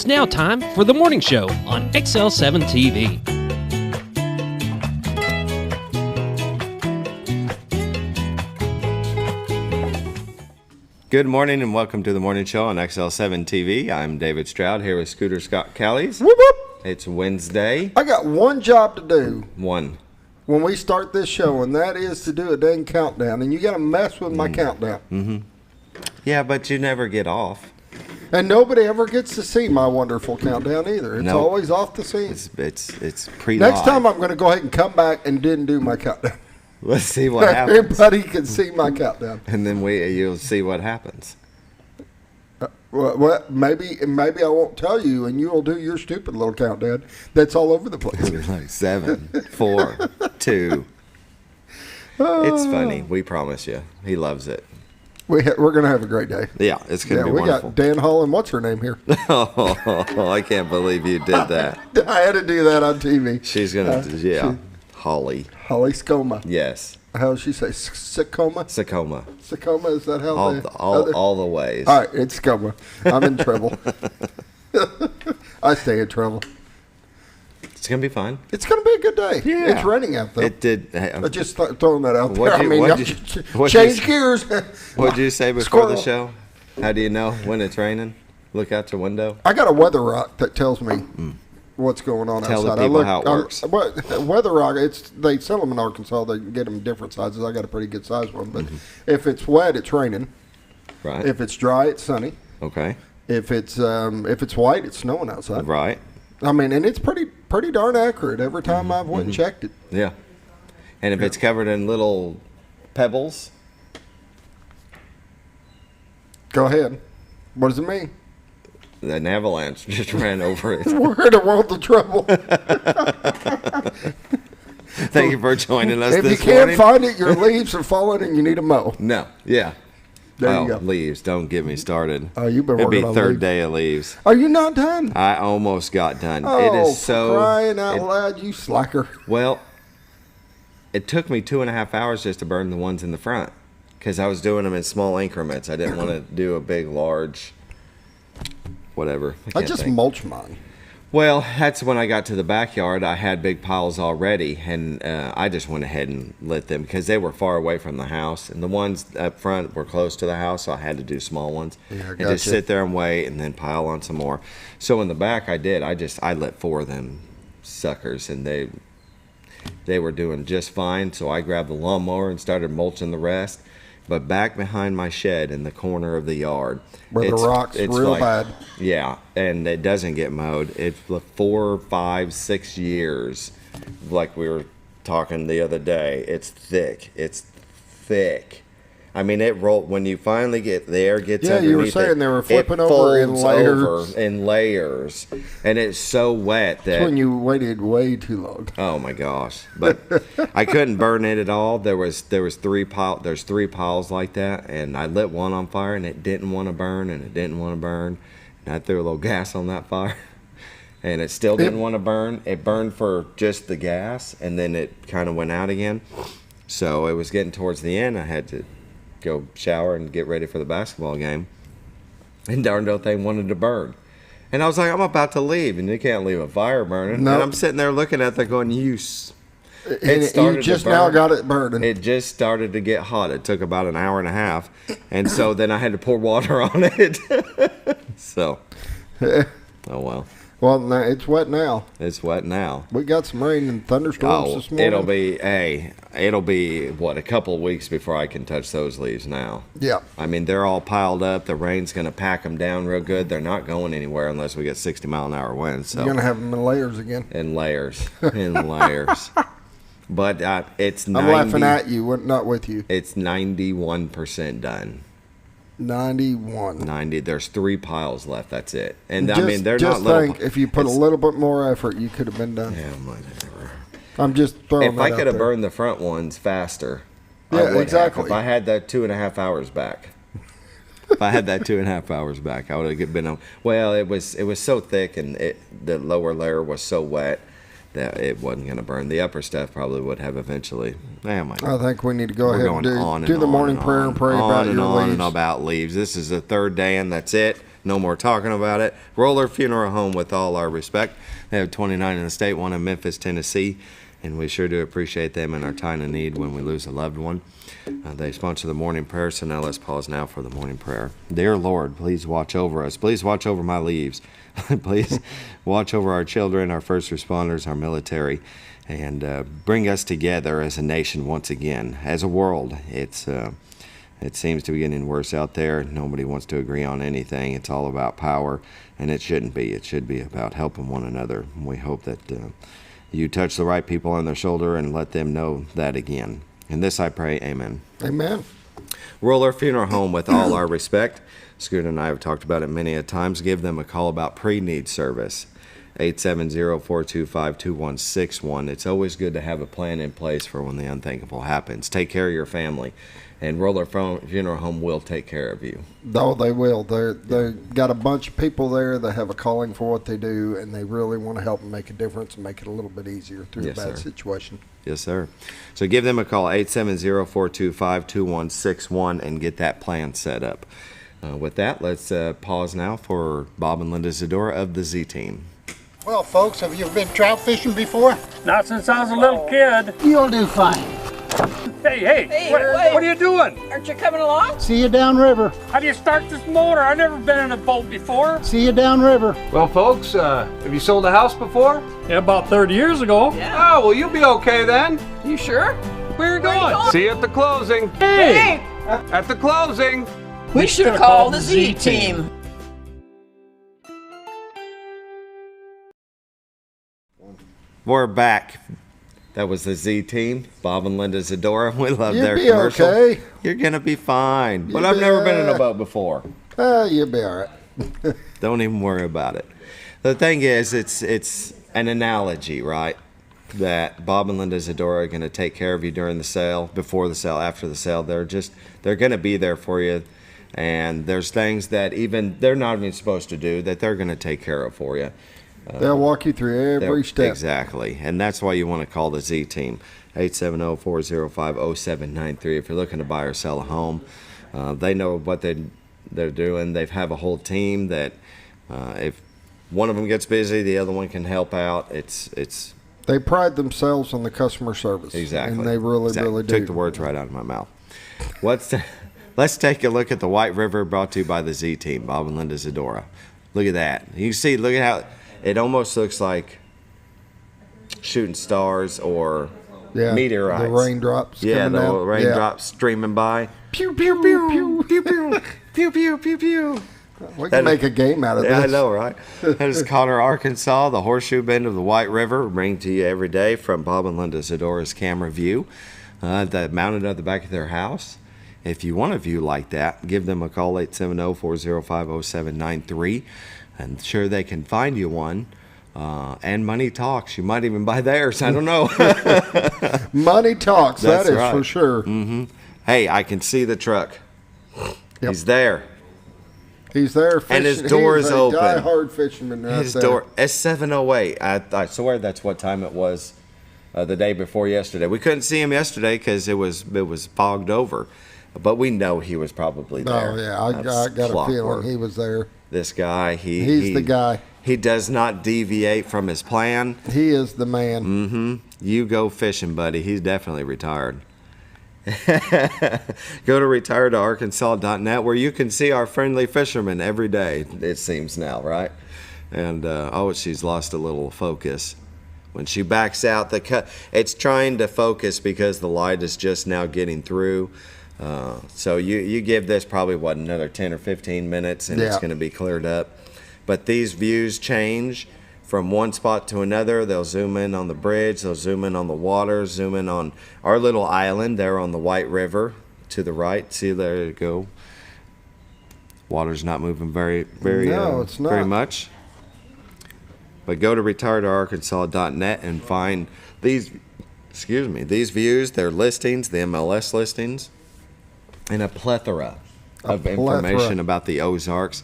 It's now time for the morning show on XL7-TV. Good morning and welcome to the morning show on XL7-TV. I'm David Stroud here with Scooter Scott Callies. Whoop, whoop. It's Wednesday. I got one job to do. One. When we start this show, and that is to do a dang countdown. And you got to mess with my countdown. Mm-hmm. Yeah, but you never get off. And nobody ever gets to see my wonderful countdown either. It's always off the scene. It's pre-live. Next time I'm going to go ahead and come back and didn't do my countdown. Let's see what happens. Everybody can see my countdown. And then you'll see what happens. Well, maybe I won't tell you, and you'll do your stupid little countdown. That's all over the place. Like 7, 4, 2. It's funny. We promise you. He loves it. We're going to have a great day. Yeah, it's going to be wonderful. We got Dan Hall and what's her name here. Oh, I can't believe you did that. I had to do that on TV. She's going to, Hollie. Hollie Scoma. Yes. How does she say? Scoma? Scoma. Scoma, is that how all the ways. All right, it's Scoma. I'm in trouble. I stay in trouble. It's going to be fine. It's going to be a good day. Yeah. It's raining out there. It did. I'm just throwing that out there. Change gears. What did you say before the show? How do you know when it's raining? Look out your window. I got a weather rock that tells me what's going on outside. Tell the people how it works. Weather rock, they sell them in Arkansas. They can get them in different sizes. I got a pretty good size one. But if it's wet, it's raining. Right. If it's dry, it's sunny. Okay. If it's white, it's snowing outside. Right. I mean, and it's pretty darn accurate every time I've went and checked it. Yeah. And if it's covered in little pebbles? Go ahead. What does it mean? An avalanche just ran over it. We're in a world of trouble. Thank you for joining us this morning. If you can't find it, your leaves are falling and you need a mow. No. Yeah. There you go. Leaves. Don't get me started. Oh, you've been working on It'd be third leaves. day of leaves. Are you not done? I almost got done. Oh, it is so crying out loud, you slacker. Well, it took me 2.5 hours just to burn the ones in the front because I was doing them in small increments. I didn't want to do a big, large, whatever. I just mulch mine. Well, that's when I got to the backyard. I had big piles already, and I just went ahead and lit them because they were far away from the house. And the ones up front were close to the house, so I had to do small ones. Yeah, and just sit there and wait and then pile on some more. So in the back, I lit 4 of them suckers, and they were doing just fine. So I grabbed the lawnmower and started mulching the rest. But back behind my shed in the corner of the yard, where the rock's real bad. Yeah, and it doesn't get mowed. It's 4, 5, 6 years, like we were talking the other day. It's thick. It's thick. I mean, it rolled when you finally get there. Gets underneath you were saying they were flipping it over in folds layers. over in layers, and it's so wet that That's when you waited way too long. Oh my gosh! But I couldn't burn it at all. There's 3 piles like that, and I lit one on fire, and it didn't want to burn, and it didn't want to burn. And I threw a little gas on that fire, and it still didn't want to burn. It burned for just the gas, and then it kind of went out again. So it was getting towards the end. I had to go shower and get ready for the basketball game, and darn old thing wanted to burn. And I was like, I'm about to leave, and you can't leave a fire burning. Nope. And I'm sitting there looking at that going, you just now got it burning. It just started to get hot. It took about an hour and a half, and so then I had to pour water on it. So, oh well. Well, it's wet now. It's wet now. We got some rain and thunderstorms this morning. It'll be what, a couple of weeks before I can touch those leaves now. Yeah. I mean, they're all piled up. The rain's going to pack them down real good. They're not going anywhere unless we get 60-mile-an-hour winds. So. You're going to have them in layers again. In layers. But it's 90. I'm laughing at you, not with you. It's 91% done. 91. 90. There's 3 piles left. That's it. And just, I mean, they're just not little. Think if you put a little bit more effort, you could have been done. Yeah, whatever. I'm just throwing. If I could have burned the front ones faster, yeah, I would exactly. Have. If I had that 2.5 hours back. If I had that 2.5 hours back, I would have been on. Well, it was so thick, and the lower layer was so wet that it wasn't going to burn. The upper stuff probably would have eventually. I think we need to go ahead and do the morning prayer and pray about your leaves. And about leaves. This is the third day, and that's it. No more talking about it. Roller Funeral Home, with all our respect. They have 29 in the state, one in Memphis, Tennessee, and we sure do appreciate them in our time of need when we lose a loved one. They sponsor the morning prayer, so now let's pause now for the morning prayer. Dear Lord, please watch over us. Please watch over my leaves. Please watch over our children, our first responders, our military, and bring us together as a nation once again, as a world. It seems to be getting worse out there. Nobody wants to agree on anything. It's all about power, and it shouldn't be. It should be about helping one another. We hope that you touch the right people on their shoulder and let them know that again. In this I pray, amen. Amen. Roller Funeral Home, with all our respect. Scooter and I have talked about it many a times. Give them a call about pre-need service. 870-425-2161. It's always good to have a plan in place for when the unthinkable happens. Take care of your family, and Roller Funeral Home will take care of you. No, they will. They got a bunch of people there that have a calling for what they do, and they really want to help and make a difference and make it a little bit easier through a bad situation. Yes, sir. So give them a call, 870-425-2161, and get that plan set up. With that, let's pause now for Bob and Linda Zadora of the Z-Team. Well, folks, have you been trout fishing before? Not since I was a little kid. You'll do fine. Hey, what are you doing? Aren't you coming along? See you downriver. How do you start this motor? I've never been in a boat before. See you downriver. Well, folks, have you sold a house before? Yeah, about 30 years ago. Yeah. Oh, well, you'll be okay then. You sure? Where are you going? See you at the closing. Hey! At the closing. We should have called the Z-Team. We're back. That was the Z-Team, Bob and Linda Zadora. We love You'll their be commercial. okay. You're going to be fine. But You'll I've be never been in a all boat before. You'll be all right. Don't even worry about it. The thing is, it's an analogy, right? That Bob and Linda Zadora are going to take care of you during the sale, before the sale, after the sale. They're going to be there for you. And there's things that even they're not even supposed to do that they're going to take care of for you. They'll walk you through every step. Exactly. And that's why you want to call the Z-Team, 870-405-0793. If you're looking to buy or sell a home, they know what they're doing. They have a whole team that if one of them gets busy, the other one can help out. They pride themselves on the customer service. Exactly. And they really do. Took the words right out of my mouth. Let's take a look at the White River, brought to you by the Z-Team, Bob and Linda Zadora. Look at that. You can see, look at how it almost looks like shooting stars or meteorites. The raindrops. Yeah, coming the down. raindrops streaming by. Pew, pew, pew, pew, Pew, pew, pew, pew, pew, pew. We can make a game out of this. Yeah, I know, right? That is Conner, Arkansas, the horseshoe bend of the White River. Bring to you every day from Bob and Linda Zadora's camera view. That mounted at the back of their house. If you want a view like that, give them a call, 870-405-0793. I'm sure they can find you one. And money talks. You might even buy theirs. I don't know. Money talks. That's that is right. for sure. Mm-hmm. Hey, I can see the truck. Yep. He's there. He's there fishing. And his door is open. He's a die-hard fisherman right His there. door, S708. I swear that's what time it was the day before yesterday. We couldn't see him yesterday because it was fogged over. But we know he was probably there. Oh, yeah. I got a feeling he was there. This guy, he's the guy. He does not deviate from his plan. He is the man. Mm-hmm. You go fishing, buddy. He's definitely retired. Go to retiredtoarkansas.net where you can see our friendly fishermen every day, it seems now, right? And, she's lost a little focus. When she backs out, it's trying to focus because the light is just now getting through. So you give this probably, another 10 or 15 minutes, and it's going to be cleared up. But these views change from one spot to another. They'll zoom in on the bridge, they'll zoom in on the water, zoom in on our little island there on the White River to the right. See, there you go. Water's not moving very much. But go to retiredtoarkansas.net and find these views, their listings, the MLS listings, and a plethora of information about the Ozarks.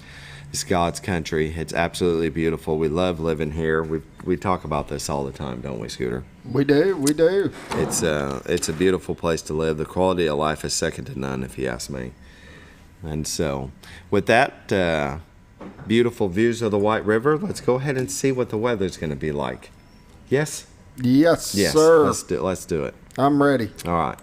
It's God's country. It's absolutely beautiful. We love living here. We talk about this all the time, don't we, Scooter? We do. It's a beautiful place to live. The quality of life is second to none, if you ask me. And so, with that, Beautiful views of the White River. Let's go ahead and see what the weather's going to be like. Yes? Yes, Yes. sir. Let's do it. I'm ready. All right.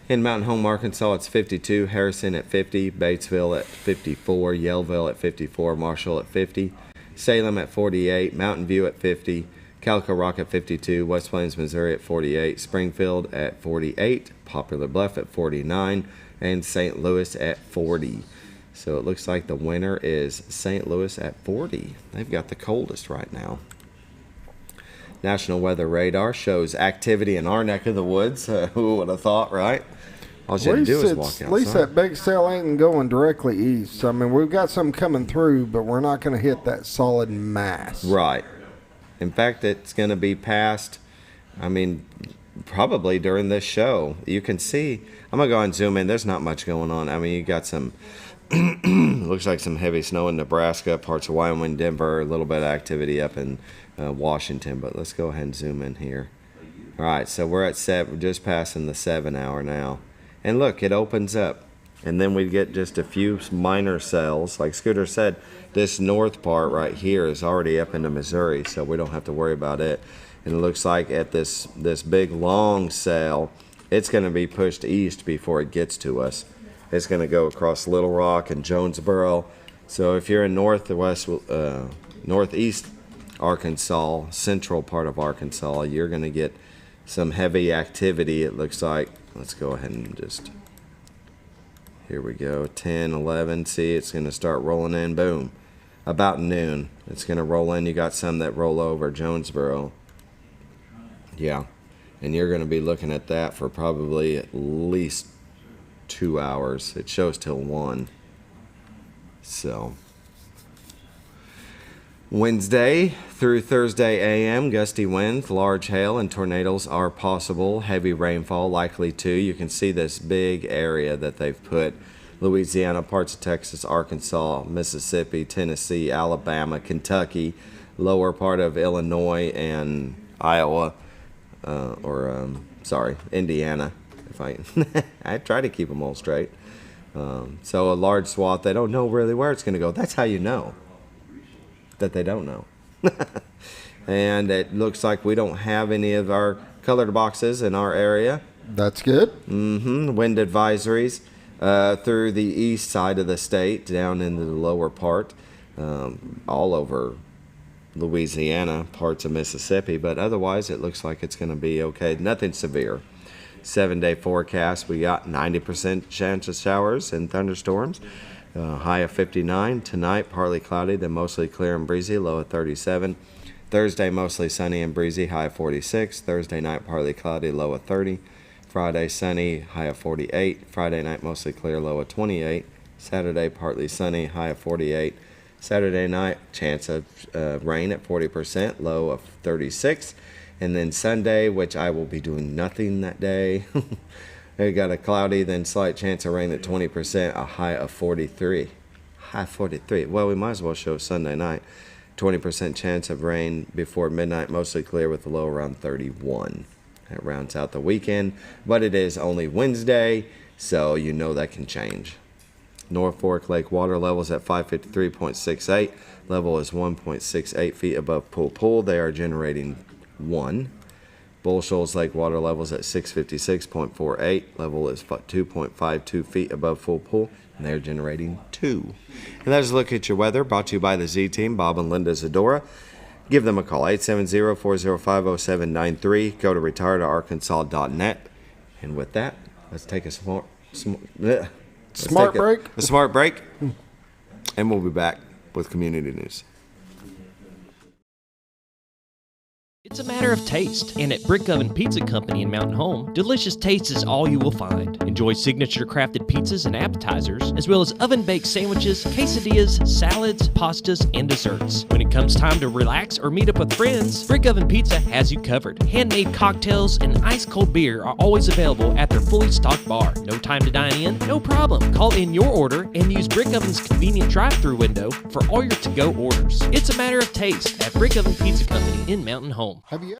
In Mountain Home, Arkansas, it's 52. Harrison at 50. Batesville at 54. Yellville at 54. Marshall at 50. Salem at 48. Mountain View at 50. Calico Rock at 52. West Plains, Missouri at 48. Springfield at 48. Poplar Bluff at 49. And St. Louis at 40. So it looks like the winner is St. Louis at 40. They've got the coldest right now. National Weather Radar shows activity in our neck of the woods. Who would have thought, right? All you have to do is walk outside. At least that big cell ain't going directly east. I mean, we've got some coming through, but we're not going to hit that solid mass. Right. In fact, it's going to be past, I mean, probably during this show. You can see, I'm going to go and zoom in. There's not much going on. I mean, you got some, looks like some heavy snow in Nebraska, parts of Wyoming, Denver, a little bit of activity up in Washington. But let's go ahead and zoom in here. All right, so we're at 7, just passing the 7 hour now. And look, it opens up. And then we get just a few minor cells. Like Scooter said, this north part right here is already up into Missouri, so we don't have to worry about it. And it looks like at this big long cell, it's going to be pushed east before it gets to us. It's going to go across Little Rock and Jonesboro. So if you're in northeast Arkansas, central part of Arkansas, you're going to get some heavy activity, it looks like. Let's go ahead and just, here we go, 10, 11, see, it's going to start rolling in, boom. About noon, it's going to roll in. You got some that roll over Jonesboro. Yeah, and you're going to be looking at that for probably at least 2 hours. It shows till 1. So Wednesday through Thursday a.m., gusty winds, large hail, and tornadoes are possible. Heavy rainfall likely too. You can see this big area that they've put. Louisiana, parts of Texas, Arkansas, Mississippi, Tennessee, Alabama, Kentucky, lower part of Illinois and Iowa, Indiana. If I try to keep them all straight. So a large swath. They don't know really where it's going to go. That's how you know that they don't know. And it looks like we don't have any of our colored boxes in our area. That's good. Wind advisories through the east side of the state, down into the lower part, all over Louisiana, parts of Mississippi, but otherwise it looks like it's going to be okay. Nothing severe. 7-day forecast, we got 90% chance of showers and thunderstorms. High of 59. Tonight, partly cloudy, then mostly clear and breezy, low of 37. Thursday, mostly sunny and breezy, high of 46. Thursday night, partly cloudy, low of 30. Friday, sunny, high of 48. Friday night, mostly clear, low of 28. Saturday, partly sunny, high of 48. Saturday night, chance of rain at 40%, low of 36. And then Sunday, which I will be doing nothing that day. We got a cloudy, then slight chance of rain at 20%, a high of 43. High 43. Well, we might as well show Sunday night. 20% chance of rain before midnight, mostly clear with a low around 31. That rounds out the weekend, but it is only Wednesday, so you know that can change. North Fork Lake water levels at 553.68. Level is 1.68 feet above Pool. They are generating 1. Bull Shoals Lake water levels at 656.48. Level is 2.52 feet above full pool, and they're generating 2. And that's a look at your weather, brought to you by the Z Team, Bob and Linda Zadora. Give them a call, 870-405-0793. Go to retiredarkansas.net. And with that, let's take a smart break, and we'll be back with community news. It's a matter of taste, and at Brick Oven Pizza Company in Mountain Home, delicious taste is all you will find. Enjoy signature crafted pizzas and appetizers, as well as oven-baked sandwiches, quesadillas, salads, pastas, and desserts. When it comes time to relax or meet up with friends, Brick Oven Pizza has you covered. Handmade cocktails and ice-cold beer are always available at their fully stocked bar. No time to dine in? No problem. Call in your order and use Brick Oven's convenient drive-thru window for all your to-go orders. It's a matter of taste at Brick Oven Pizza Company in Mountain Home. Have you?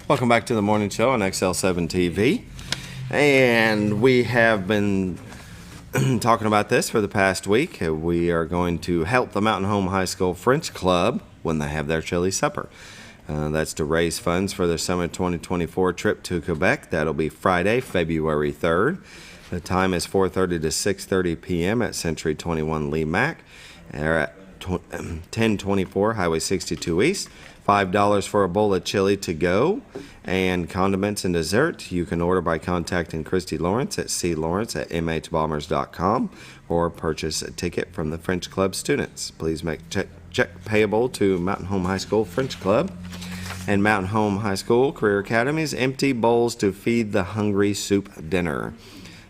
Welcome back to the morning show on XL7-TV. And we have been talking about this for the past week. We are going to help the Mountain Home High School French Club when they have their chili supper. That's to raise funds for their summer 2024 trip to Quebec. That'll be Friday, February 3rd. The time is 4:30 to 6:30 p.m. at Century 21 Lee Mack. They're at 1024 Highway 62 East. $5 for a bowl of chili to go and condiments and dessert. You can order by contacting Christy Lawrence at clawrence@mhbombers.com or purchase a ticket from the French Club students. Please make check payable to Mountain Home High School French Club and Mountain Home High School Career Academy's Empty Bowls to Feed the Hungry Soup Dinner.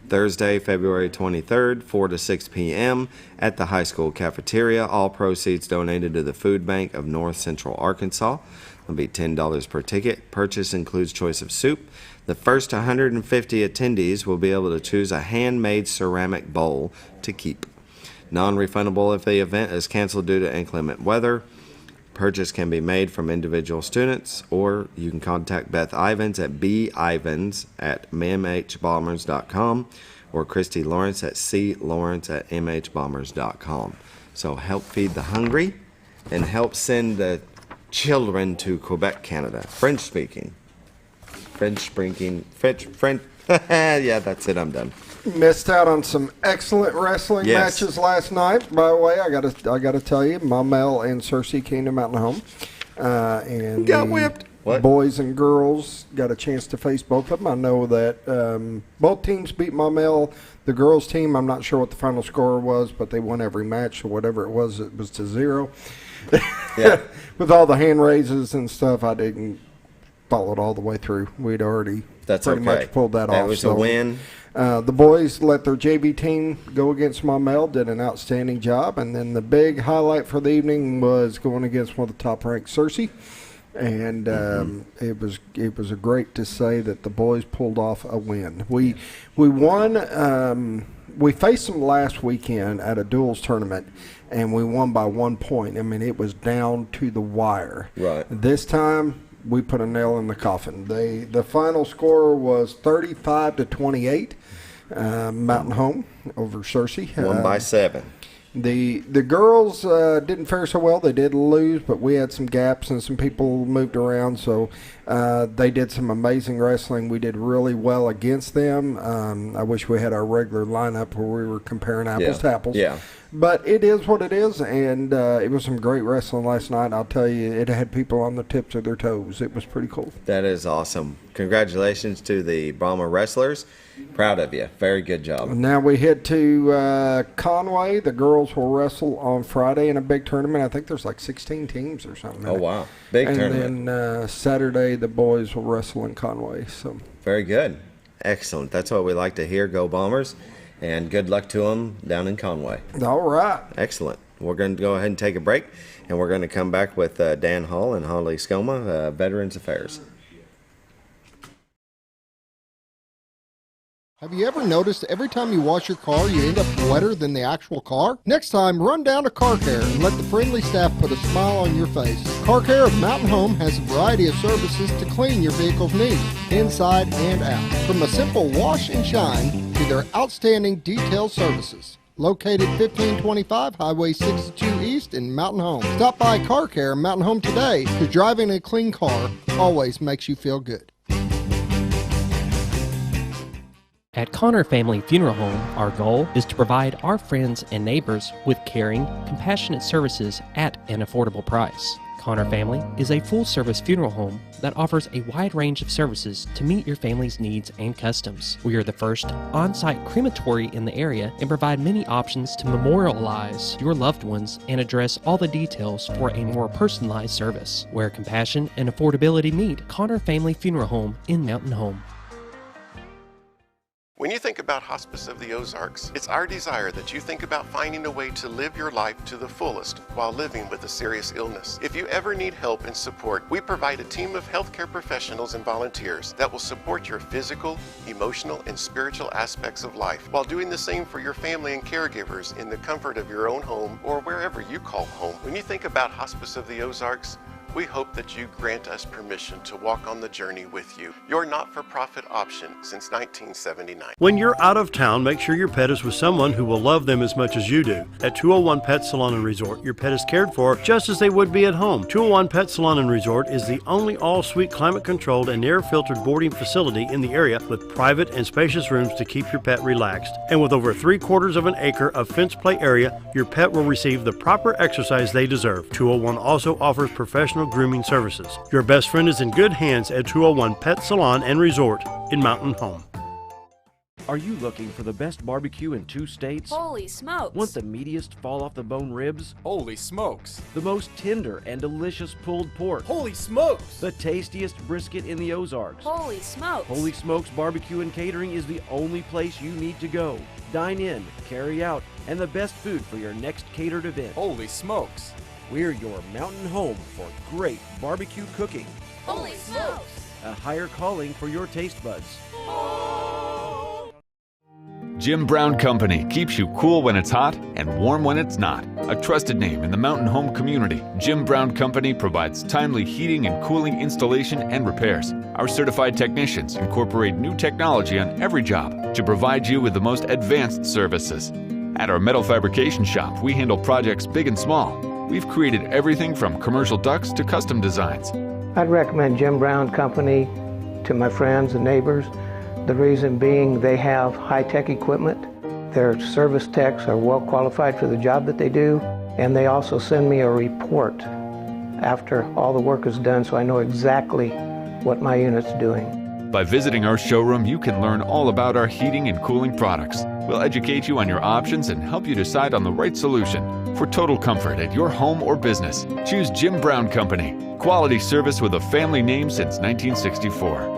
Thursday, February 23rd, 4 to 6 p.m. at the high school cafeteria. All proceeds donated to the Food Bank of North Central Arkansas. It'll be $10 per ticket. Purchase includes choice of soup. The first 150 attendees will be able to choose a handmade ceramic bowl to keep. Non-refundable if the event is canceled due to inclement weather. Purchase can be made from individual students, or you can contact Beth Ivans at bivans@mhbombers.com or Christy Lawrence at clawrence@mhbombers.com. So help feed the hungry and help send the children to Quebec, Canada. French. Yeah, that's it. I'm done. Missed out on some excellent wrestling matches last night. By the way, I gotta tell you, my Mel and Cersei came to Mountain Home, and got whipped. What? Boys and girls got a chance to face both of them. I know that both teams beat my Mel. The girls team, I'm not sure what the final score was, but they won every match, or whatever it was to 0. Yeah. With all the hand raises and stuff, I didn't follow it all the way through. We'd already pretty much pulled that off. That was a win. The boys let their JV team go against Maumelle, did an outstanding job, and then the big highlight for the evening was going against one of the top-ranked Cersei, and it was great to say that the boys pulled off a win. We won. We faced them last weekend at a duels tournament, and we won by 1 point. I mean, it was down to the wire. Right. This time, we put a nail in the coffin. The final score was 35-28, Mountain Home over Cersei. Won by 7. The girls didn't fare so well. They did lose, but we had some gaps and some people moved around, so they did some amazing wrestling. We did really well against them. I wish we had our regular lineup where we were comparing apples to apples. Yeah. But it is what it is, and it was some great wrestling last night. I'll tell you, it had people on the tips of their toes. It was pretty cool. That is awesome. Congratulations to the Brahma wrestlers. Proud of you. Very good job. Now we head to Conway. The girls will wrestle on Friday in a big tournament. I think there's like 16 teams or something. Oh, wow. Big tournament. And then Saturday, the boys will wrestle in Conway. So very good. Excellent. That's what we like to hear. Go Bombers. And good luck to them down in Conway. All right. Excellent. We're going to go ahead and take a break, and we're going to come back with Dan Hall and Hollie Scoma, Veterans Affairs. Have you ever noticed every time you wash your car, you end up wetter than the actual car? Next time, run down to Car Care and let the friendly staff put a smile on your face. Car Care of Mountain Home has a variety of services to clean your vehicle's needs, inside and out. From a simple wash and shine to their outstanding detailed services. Located 1525 Highway 62 East in Mountain Home. Stop by Car Care Mountain Home today, because driving a clean car always makes you feel good. At Connor Family Funeral Home, our goal is to provide our friends and neighbors with caring, compassionate services at an affordable price. Connor Family is a full-service funeral home that offers a wide range of services to meet your family's needs and customs. We are the first on-site crematory in the area and provide many options to memorialize your loved ones and address all the details for a more personalized service. Where compassion and affordability meet, Connor Family Funeral Home in Mountain Home. When you think about Hospice of the Ozarks, it's our desire that you think about finding a way to live your life to the fullest while living with a serious illness. If you ever need help and support, we provide a team of healthcare professionals and volunteers that will support your physical, emotional, and spiritual aspects of life while doing the same for your family and caregivers in the comfort of your own home or wherever you call home. When you think about Hospice of the Ozarks, we hope that you grant us permission to walk on the journey with you. Your not-for-profit option since 1979. When you're out of town, make sure your pet is with someone who will love them as much as you do. At 201 Pet Salon and Resort, your pet is cared for just as they would be at home. 201 Pet Salon and Resort is the only all-suite climate-controlled and air-filtered boarding facility in the area with private and spacious rooms to keep your pet relaxed. And with over 3/4 of an acre of fenced play area, your pet will receive the proper exercise they deserve. 201 also offers professional grooming services. Your best friend is in good hands at 201 Pet Salon and Resort in Mountain Home. Are you looking for the best barbecue in 2 states? Holy smokes! Want the meatiest fall-off-the-bone ribs? Holy smokes! The most tender and delicious pulled pork? Holy smokes! The tastiest brisket in the Ozarks? Holy smokes! Holy Smokes Barbecue and Catering is the only place you need to go. Dine in, carry out, and the best food for your next catered event. Holy smokes! We're your mountain home for great barbecue cooking. Holy smokes! A higher calling for your taste buds. Jim Brown Company keeps you cool when it's hot and warm when it's not. A trusted name in the mountain home community, Jim Brown Company provides timely heating and cooling installation and repairs. Our certified technicians incorporate new technology on every job to provide you with the most advanced services. At our metal fabrication shop, we handle projects big and small. We've created everything from commercial ducts to custom designs. I'd recommend Jim Brown Company to my friends and neighbors. The reason being they have high-tech equipment. Their service techs are well qualified for the job that they do, and they also send me a report after all the work is done so I know exactly what my unit's doing. By visiting our showroom, you can learn all about our heating and cooling products. We'll educate you on your options and help you decide on the right solution. For total comfort at your home or business, choose Jim Brown Company. Quality service with a family name since 1964.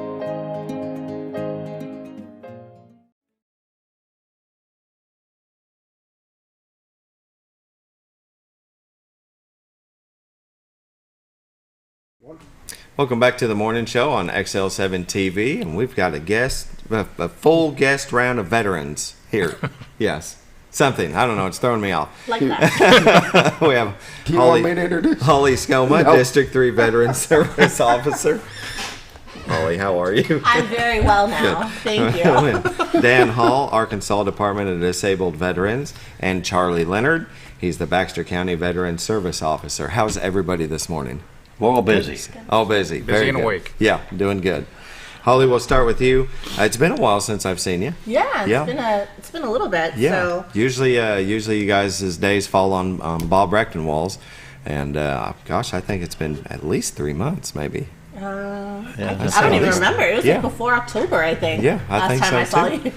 Welcome back to the morning show on XL7-TV, and we've got a full guest round of veterans here. Yes, something. I don't know. It's throwing me off. Like that. We have Do you want me to introduce? Hollie Scoma, No. District 3 Veteran Service Officer. Hollie, how are you? I'm very well now. Thank you. And Dan Hall, Arkansas Department of Disabled Veterans, and Charlie Leonard. He's the Baxter County Veteran Service Officer. How's everybody this morning? We're all busy. All busy. Busy Very and good. awake. Yeah, doing good. Hollie, we'll start with you. It's been a while since I've seen you. Yeah, it's been a little bit. Yeah. So. Usually you guys' days fall on Bob Rechtenwall's, and gosh, I think it's been at least 3 months, maybe. I don't even remember. It was like before October, I think. Yeah, I think so, last time I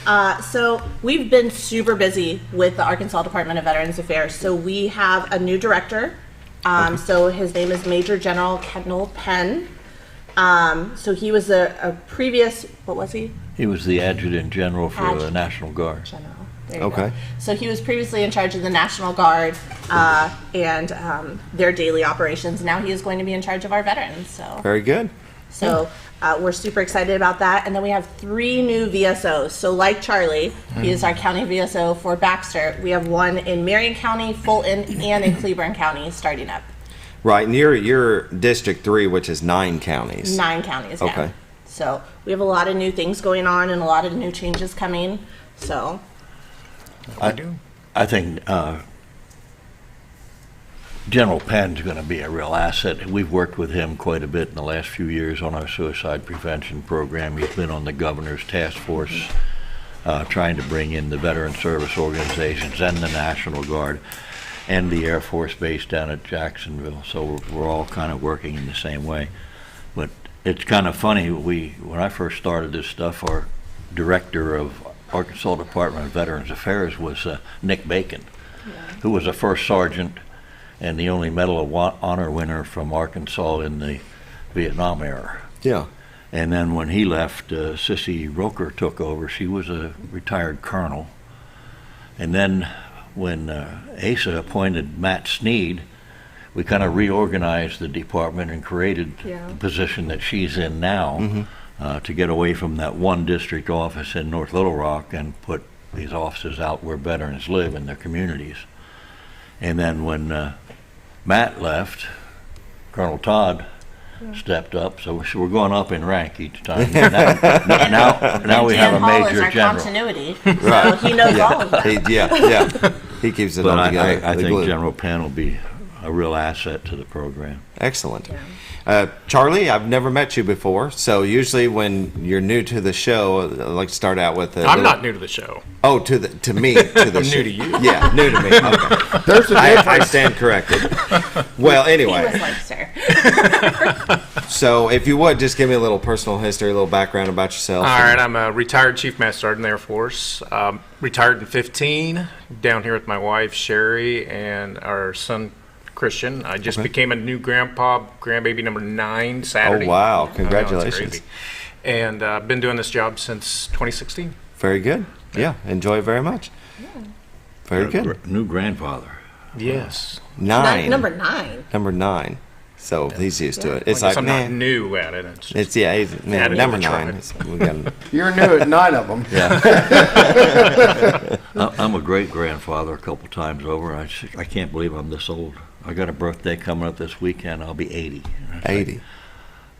saw you. So we've been super busy with the Arkansas Department of Veterans Affairs. So we have a new director. So his name is Major General Kendall Penn. So he was a previous, what was he? He was the Adjutant General for the National Guard. General. There you go. So he was previously in charge of the National Guard and their daily operations. Now he is going to be in charge of our veterans. So very good. So we're super excited about that. And then we have 3 new VSOs. So like Charlie, he is our county VSO for Baxter. We have one in Marion County, Fulton, and in Cleburne County starting up. Right, and you're District 3, which is 9 counties. 9 counties, yeah. Okay. So we have a lot of new things going on and a lot of new changes coming. So I think General Penn's going to be a real asset. We've worked with him quite a bit in the last few years on our suicide prevention program. He's been on the governor's task force trying to bring in the veteran service organizations and the National Guard and the Air Force Base down at Jacksonville. So we're all kind of working in the same way. But it's kind of funny, when I first started this stuff, our director of Arkansas Department of Veterans Affairs was Nick Bacon, who was a first sergeant and the only Medal of Honor winner from Arkansas in the Vietnam era. Yeah. And then when he left, Sissy Roker took over. She was a retired colonel. And then when ASA appointed Matt Sneed, we kind of reorganized the department and created the position that she's in now to get away from that one district office in North Little Rock and put these offices out where veterans live in their communities. And then when Matt left, Colonel Todd stepped up, so we're going up in rank each time. Now we have a major our general. Continuity, so he knows all of that. He keeps it But all I together. think General Penn will be a real asset to the program. Excellent. Charlie, I've never met you before, so usually when you're new to the show, I like to start out with I'm not new to the show. Oh, to me, to the I'm show. new to you. Yeah, new to me. Okay. There's a difference. I stand corrected. Well, anyway. He was like, sir. So if you would, just give me a little personal history, a little background about yourself. All right, I'm a retired Chief Master Sergeant in the Air Force. Retired in 15, down here with my wife, Sherry, and our son, Christian. I just became a new grandbaby number 9 Saturday. Oh, wow. I know, it's Congratulations. crazy. And I've been doing this job since 2016. Very good. Yeah, enjoy it very much. Very good. New grandfather. Yes. 9. Number 9. Number 9. So he's used to it. It's I guess like, I'm not new at it. It's just he's added to number the 9. tribe. You're new at 9 of them. Yeah. I'm a great grandfather a couple times over. I can't believe I'm this old. I got a birthday coming up this weekend. I'll be 80. 80.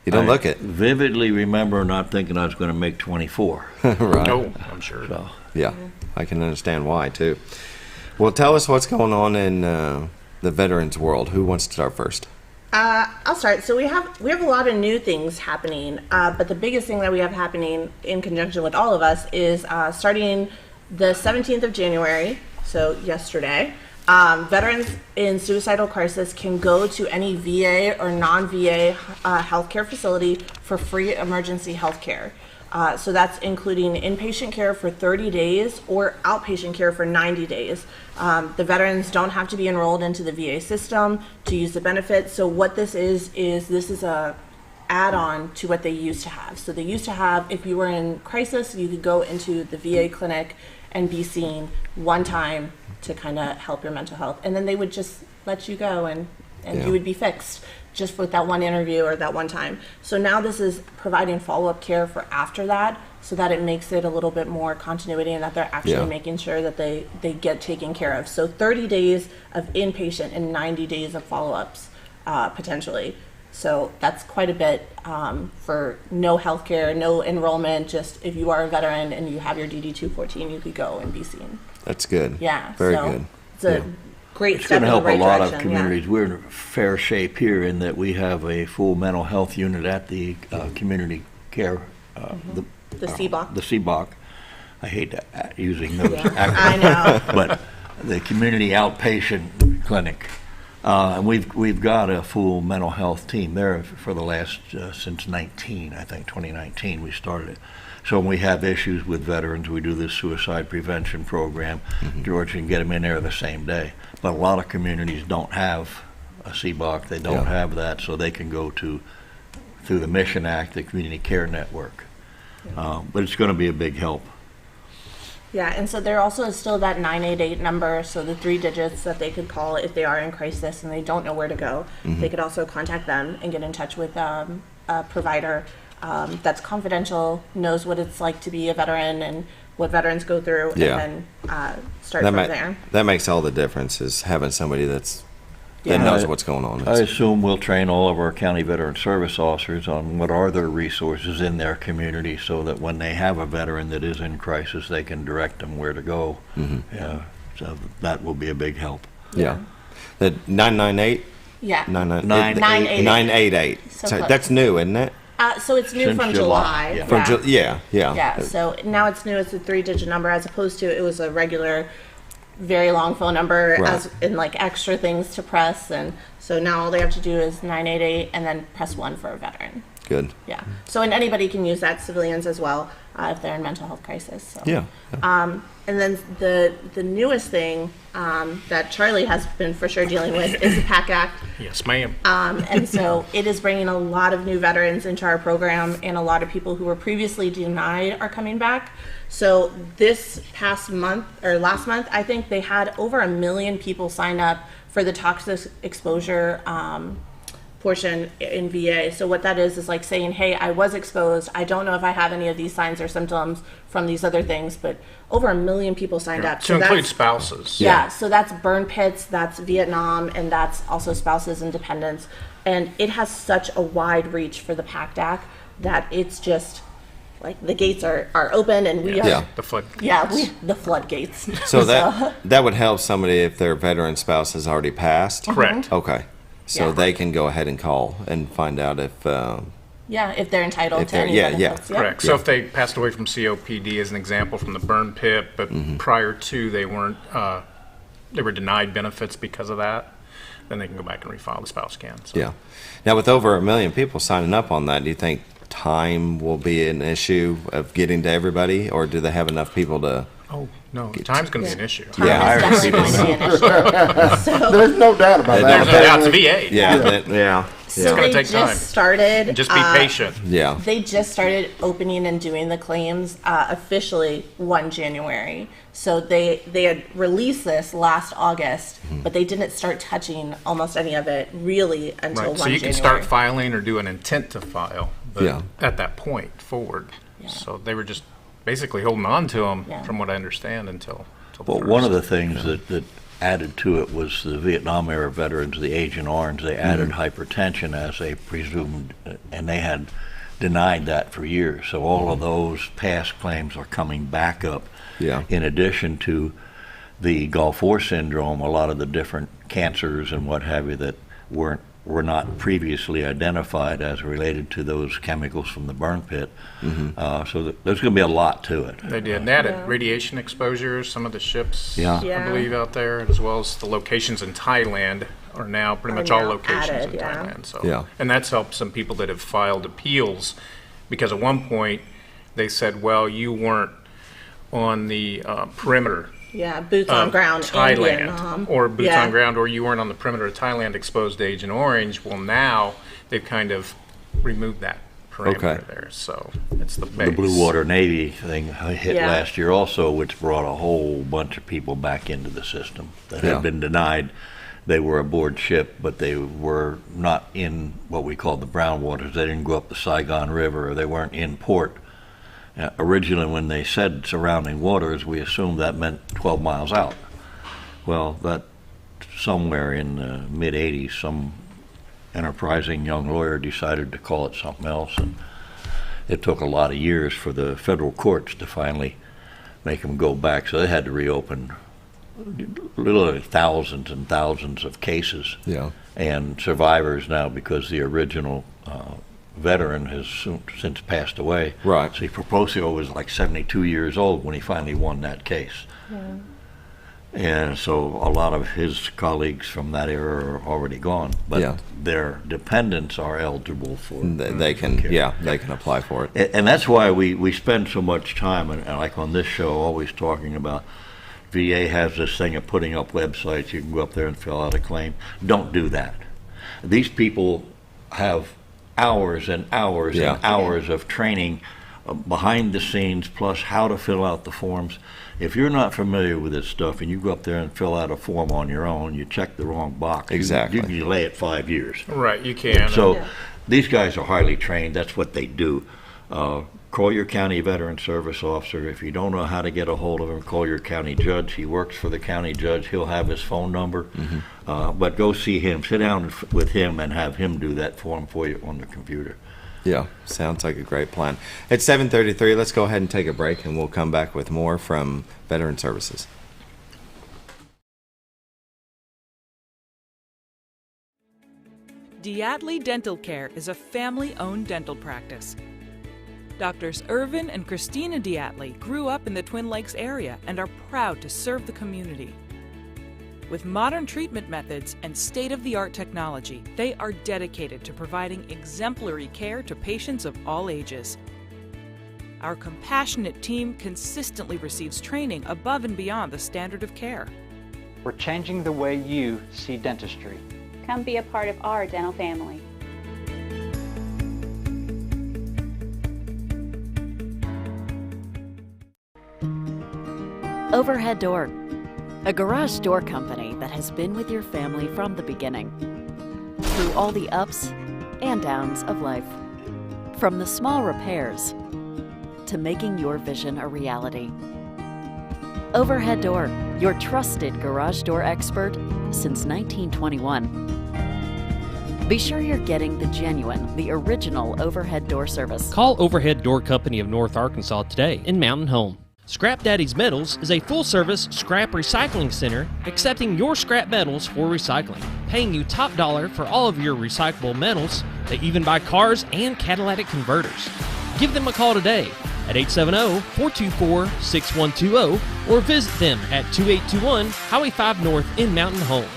You don't look it. Vividly remember not thinking I was going to make 24. Right. Oh, I'm sure. So, Yeah, I can understand why, too. Well, tell us what's going on in the veterans world. Who wants to start first? I'll start. So we have a lot of new things happening, but the biggest thing that we have happening in conjunction with all of us is starting the 17th of January, so yesterday, veterans in suicidal crisis can go to any VA or non-VA healthcare facility for free emergency health care. So that's including inpatient care for 30 days or outpatient care for 90 days. The veterans don't have to be enrolled into the VA system to use the benefits. So what this is a add-on to what they used to have. So they used to have, if you were in crisis, you could go into the VA clinic and be seen one time to kind of help your mental health. And then they would just let you go and you would be fixed just with that one interview or that one time. So now this is providing follow-up care for after that, so that it makes it a little bit more continuity and that they're actually making sure that they get taken care of. So 30 days of inpatient and 90 days of follow-ups potentially. So that's quite a bit for no health care, no enrollment, just if you are a veteran and you have your DD-214, you could go and be seen. That's good. Yeah. Very so good. It's a great It's step going to in the help right a lot direction. of communities. We're in fair shape here in that we have a full mental health unit at the community care, The CBOC. The CBOC. I hate using those acronyms. I know. But the community outpatient clinic. And we've got a full mental health team there for the last, since 2019 we started it. So when we have issues with veterans, we do this suicide prevention program. George can get them in there the same day. But a lot of communities don't have a CBOC. They don't have that, so they can go through the Mission Act, the Community Care Network. But it's going to be a big help. Yeah, and so there also is still that 988 number, so the 3 digits that they could call if they are in crisis and they don't know where to go. They could also contact them and get in touch with a provider that's confidential, knows what it's like to be a veteran and what veterans go through, and then start from there. That makes all the difference, is having somebody that knows what's going on. I assume we'll train all of our county veteran service officers on what are their resources in their community so that when they have a veteran that is in crisis, they can direct them where to go. So that will be a big help. Yeah. The 998? Yeah. 988. So So close. that's new, isn't it? So it's new Since from July. July. Yeah. Yeah, so now it's new. It's a 3-digit number as opposed to it was a regular, very long phone number as in like extra things to press. And so now all they have to do is 988 and then press 1 for a veteran. Good. Yeah. So and anybody can use that, civilians as well, if they're in mental health crisis. So. Yeah. And then the newest thing that Charlie has been for sure dealing with is the PAC Act. Yes, ma'am. And so it is bringing a lot of new veterans into our program, and a lot of people who were previously denied are coming back. So this past month, or last month, I think they had over 1 million people sign up for the toxic exposure portion in VA. So what that is like saying, hey, I was exposed. I don't know if I have any of these signs or symptoms from these other things, but over 1 million people signed up. To include spouses. Yeah, so that's burn pits, that's Vietnam, and that's also spouses and dependents. And it has such a wide reach for the PACDAC that it's just like the gates are open and we are the flood. The floodgates. So that would help somebody if their veteran spouse has already passed. Correct. Okay, so they can go ahead and call and find out if. If they're entitled to any benefits. Correct. So if they passed away from COPD, as an example, from the burn pit, but prior to they weren't, they were denied benefits because of that, then they can go back and refile. The spouse can. So. Yeah. Now, with over 1 million people signing up on that, do you think time will be an issue of getting to everybody, or do they have enough people to? Oh no, time's going to be an issue. Time is definitely going to be an issue. So, there's no doubt about that. There's no doubt. It's VA. Yeah. So it's going they to take time. just started. And just be patient. Yeah. They just started opening and doing the claims officially 1 January. So they had released this last August, but they didn't start touching almost any of it really until 1 So you January. can start filing or do an intent to file, but at that point forward. So they were just basically holding on to them, from what I understand, until Well, one of the things that added to it was the Vietnam era veterans, the Agent Orange. They added hypertension as a presumed, and they had denied that for years. So all of those past claims are coming back up. Yeah. In addition to the Gulf War syndrome, a lot of the different cancers and what have you that were not previously identified as related to those chemicals from the burn pit. So there's going to be a lot to it. They did. They added radiation exposure, some of the ships, I believe, out there, as well as the locations in Thailand are now pretty much all locations in Thailand. So, and that's helped some people that have filed appeals, because at one point they said, well, you weren't on the perimeter. Boots on ground. Thailand, or boots on ground, or you weren't on the perimeter of Thailand exposed to Agent Orange. Well, now they've kind of removed that parameter there. So it's the base. The Blue Water Navy thing hit last year also, which brought a whole bunch of people back into the system that had been denied. They were aboard ship, but they were not in what we call the brown waters. They didn't go up the Saigon River, or they weren't in port. Originally, when they said surrounding waters, we assumed that meant 12 miles out. Well, that somewhere in the mid-'80s, some enterprising young lawyer decided to call it something else, and it took a lot of years for the federal courts to finally make them go back. So they had to reopen literally thousands and thousands of cases and survivors now, because the original veteran has since passed away. Right. See, Proposio was like 72 years old when he finally won that case. And so a lot of his colleagues from that era are already gone, but their dependents are eligible for they can care. They can apply for it. And that's why we spend so much time, and like on this show, always talking about VA has this thing of putting up websites. You can go up there and fill out a claim. Don't do that. These people have hours and hours and hours of training behind the scenes, plus how to fill out the forms. If you're not familiar with this stuff and you go up there and fill out a form on your own, you check the wrong box. Exactly. You can delay it 5 years. Right, you can. So these guys are highly trained. That's what they do. Call your county veteran service officer. If you don't know how to get a hold of him, call your county judge. He works for the county judge. He'll have his phone number. But go see him. Sit down with him and have him do that form for you on the computer. Yeah, sounds like a great plan. It's 7:33. Let's go ahead and take a break, and we'll come back with more from Veteran Services. Diatley Dental Care is a family-owned dental practice. Doctors Irvin and Christina Diatley grew up in the Twin Lakes area and are proud to serve the community. With modern treatment methods and state-of-the-art technology, they are dedicated to providing exemplary care to patients of all ages. Our compassionate team consistently receives training above and beyond the standard of care. We're changing the way you see dentistry. Come be a part of our dental family. Overhead Door, a garage door company that has been with your family from the beginning, through all the ups and downs of life. From the small repairs to making your vision a reality. Overhead Door, your trusted garage door expert since 1921. Be sure you're getting the genuine, the original overhead door service. Call Overhead Door Company of North Arkansas today in Mountain Home. Scrap Daddy's Metals is a full-service scrap recycling center accepting your scrap metals for recycling, paying you top dollar for all of your recyclable metals. They even buy cars and catalytic converters. Give them a call today at 870-424-6120 or visit them at 2821 Highway 5 North in Mountain Home.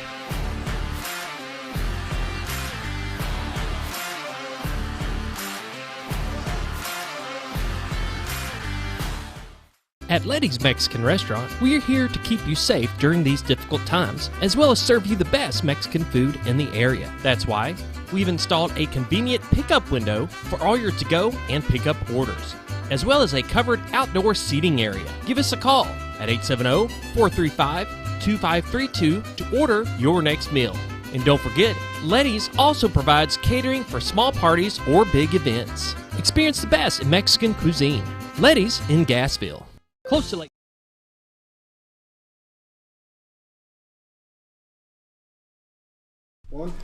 At Letty's Mexican Restaurant, we are here to keep you safe during these difficult times, as well as serve you the best Mexican food in the area. That's why we've installed a convenient pickup window for all your to-go and pickup orders, as well as a covered outdoor seating area. Give us a call at 870-435-2532 to order your next meal. And don't forget, Letty's also provides catering for small parties or big events. Experience the best in Mexican cuisine. Letty's in Gassville. Close to Lake.